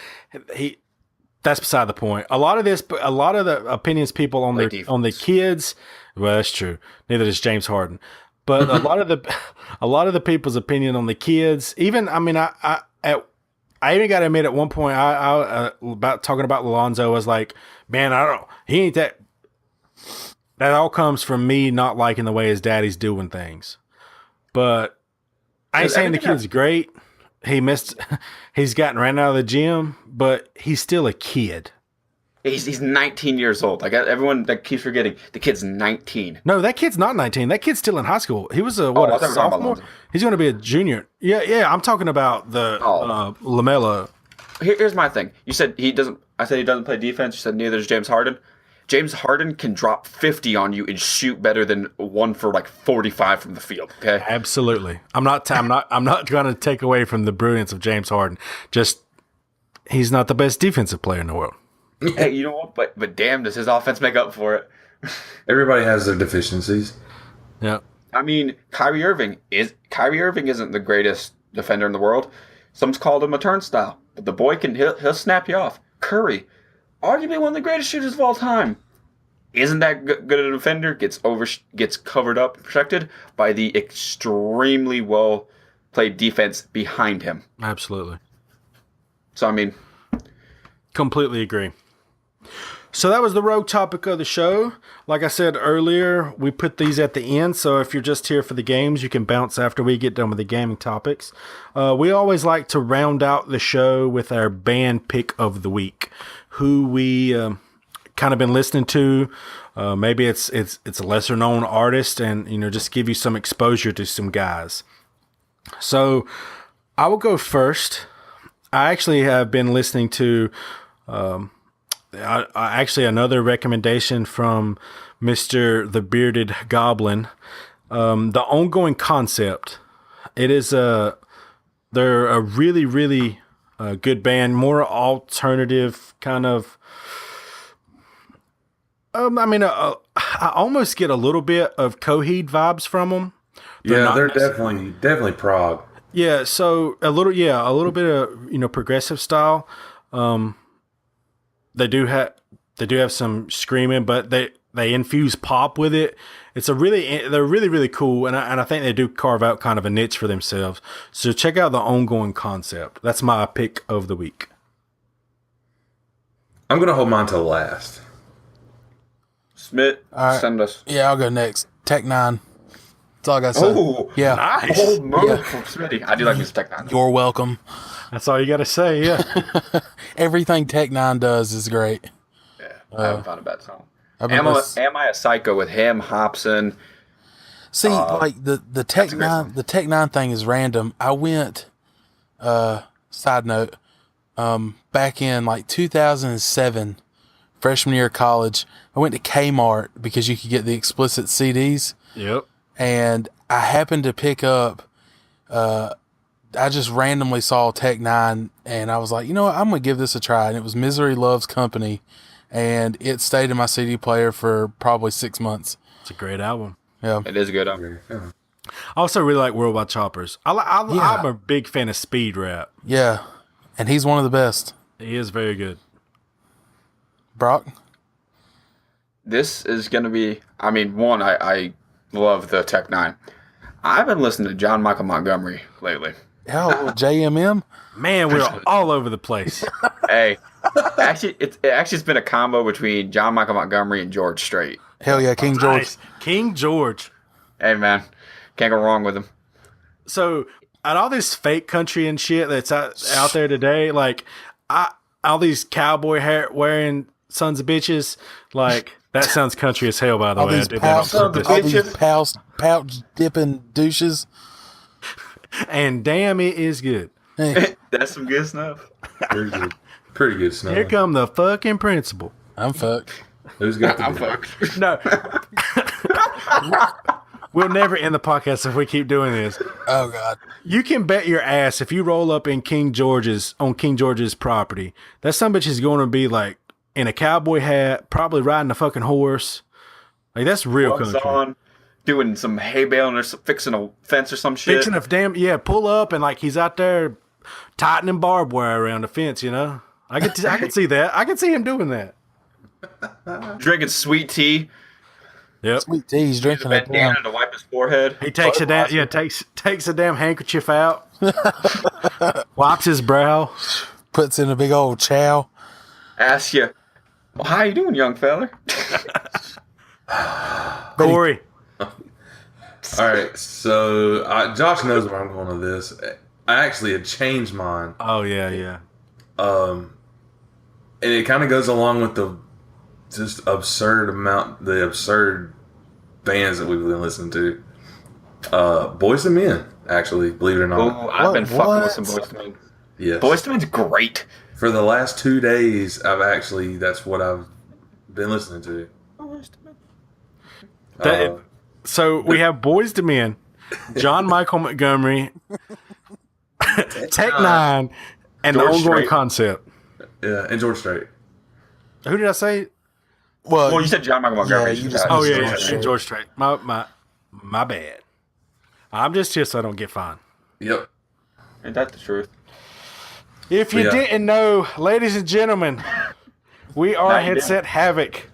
That's beside the point. A lot of the opinions people on Play on the defense. kids. Well, that's true. Neither does James Harden. But a lot of the people's opinion on the kids. Even I mean, I even got to admit at one point, I about talking about Lonzo, I was like, man, he ain't that. That all comes from me not liking the way his daddy's doing things. But I ain't saying the kid's great. He's gotten ran out of the gym, but he's still a kid. He's 19 years old. Like everyone that keeps forgetting, the kid's 19. No, that kid's not 19. That kid's still in high school. He was I thought we were talking about sophomore. Lonzo. He's going to be a junior. Yeah. I'm talking about the Lamelo. Here's my thing. You said he doesn't. I said he doesn't play defense. You said neither does James Harden. James Harden can drop 50 on you and shoot better than one for like 45 from the field. Okay. Absolutely. I'm not going to take away from the brilliance of James Harden. Just he's not the best defensive player in the world. Hey, you know what? But damn, does his offense make up for it? Everybody has their deficiencies. Yeah. I mean, Kyrie Irving isn't the greatest defender in the world. Some's called him a turnstile, but the boy he'll snap you off. Curry, arguably one of the greatest shooters of all time, isn't that good a defender? Gets covered up and protected by the extremely well played defense behind him. Absolutely. So I mean, Completely agree. So that was the rogue topic of the show. Like I said earlier, we put these at the end, so if you're just here for the games, you can bounce after we get done with the gaming topics. We always like to round out the show with our band pick of the week, who we kind of been listening to. Maybe it's a lesser known artist, and just give you some exposure to some guys. So I will go first. I actually have been listening to actually another recommendation from Mr. the Bearded Goblin. The Ongoing Concept. It is they're a really, really good band, more alternative kind of. I almost get a little bit of Coheed vibes from them. They're definitely prog. Yeah, so a little bit of progressive style. They do have some screaming, but they infuse pop with it. They're really, really cool, and I think they do carve out kind of a niche for themselves. So check out The Ongoing Concept. That's my pick of the week. I'm gonna hold mine till last. Smith, right. send us. Yeah, I'll go next. Tech Nine. That's all I got to say. Oh, Yeah. Nice. Bold move Yeah. from Smitty. I do like Mr. Tech Nine. You're welcome. That's all you got to say. Yeah. Everything Tech Nine does is great. Yeah, I haven't found a bad song. I've been Am I a Psycho with him, Hobson? See, like the Tech a great Nine, song. the Tech Nine thing is random. I went. Side note, back in like 2007, freshman year of college, I went to Kmart because you could get the explicit CDs, Yep. and I happened to pick up. I just randomly saw Tech Nine, and I was like, you know what, I'm gonna give this a try. And it was Misery Loves Company, and it stayed in my CD player for probably 6 months. It's a great album. Yeah. It is good. Yeah. I also really like Worldwide Choppers. Yeah. I'm a big fan of speed rap. Yeah, and he's one of the best. He is very good. Brock? This is going to be, one, I love the Tech Nine. I've been listening to John Michael Montgomery lately. Hell, JMM? Man, we're all over the place. Hey, it's been a combo between John Michael Montgomery and George Strait. Hell yeah, King George. Nice. King George. Hey, man, can't go wrong with him. So, at all this fake country and shit that's out there today, like all these cowboy hat wearing sons of bitches, like that sounds country as hell. By the All way, I these did that on sons of purpose. All these bitches. pouch dipping douches. And damn, it is good. Hey, That's some good stuff. Pretty good. Pretty good snow. Here come the fucking principal. I'm fucked. Who's got the I'm beer? fucked. No, we'll never end the podcast if we keep doing this. Oh God. You can bet your ass if you roll up in King George's property, that son bitch is going to be like in a cowboy hat, probably riding a fucking horse. Like that's real Gloves country. on, doing some hay baling or fixing a fence or some shit. Fixing a pull up and like he's out there tightening barbed wire around the fence. I could see that. I could see him doing that. Drinking sweet tea. Yep. Sweet tea's drinking it down. Bandana to wipe his forehead. He takes takes a damn handkerchief out, wipes his brow. Puts in a big old chow. Asks you, well, how you doing, young fella? Corey. All right, so Josh knows where I'm going with this. I actually had changed mine, Oh yeah. and it kind of goes along with the absurd bands that we've been listening to. Boyz II Men, actually, believe it or not. Oh, I've been fucking What? with some Boyz II Men. Yes. Boyz II Men's great. For the last 2 days, that's what I've been listening to. So we have Boyz II Men, John Michael Montgomery, Tech Nine, and George the ongoing Strait. concept. Yeah, and George Strait. Who did I say? Well, you said John Michael Montgomery. you You just- said- Oh yeah, George yeah, Strait. George Strait. My bad. I'm just here so I don't get fined. Yep. Ain't that the truth? If you Yeah. didn't know, ladies and gentlemen, we are Now you Headset Havoc,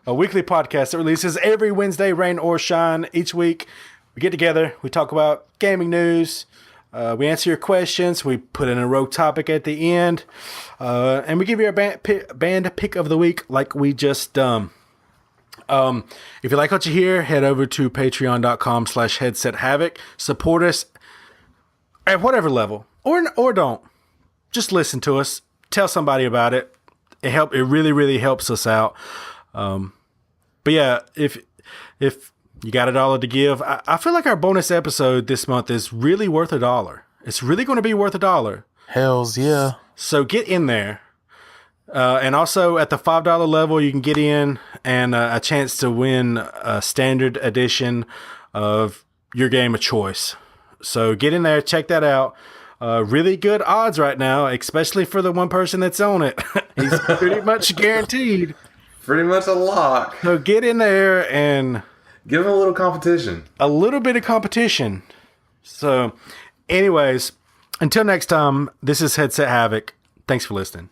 a weekly podcast that releases every Wednesday, rain or shine. Each week, we get together, we talk about gaming news, we answer your questions, we put in a rogue topic at the end, and we give you our band pick of the week like we just done. If you like what you hear, head over to patreon.com/headset havoc. Support us at whatever level, or don't. Just listen to us. Tell somebody about it. It really, really helps us out. But yeah, if you got $1 to give, I feel like our bonus episode this month is really worth $1. It's really going to be worth $1. Hells yeah. So get in there. And also at the $5 level, you can get in and a chance to win a standard edition of your game of choice. So get in there, check that out. Really good odds right now, especially for the one person that's on it. He's pretty much guaranteed. Pretty much a lock. So get in there and Give him a little competition. a little bit of competition. So anyways, until next time, this is Headset Havoc. Thanks for listening.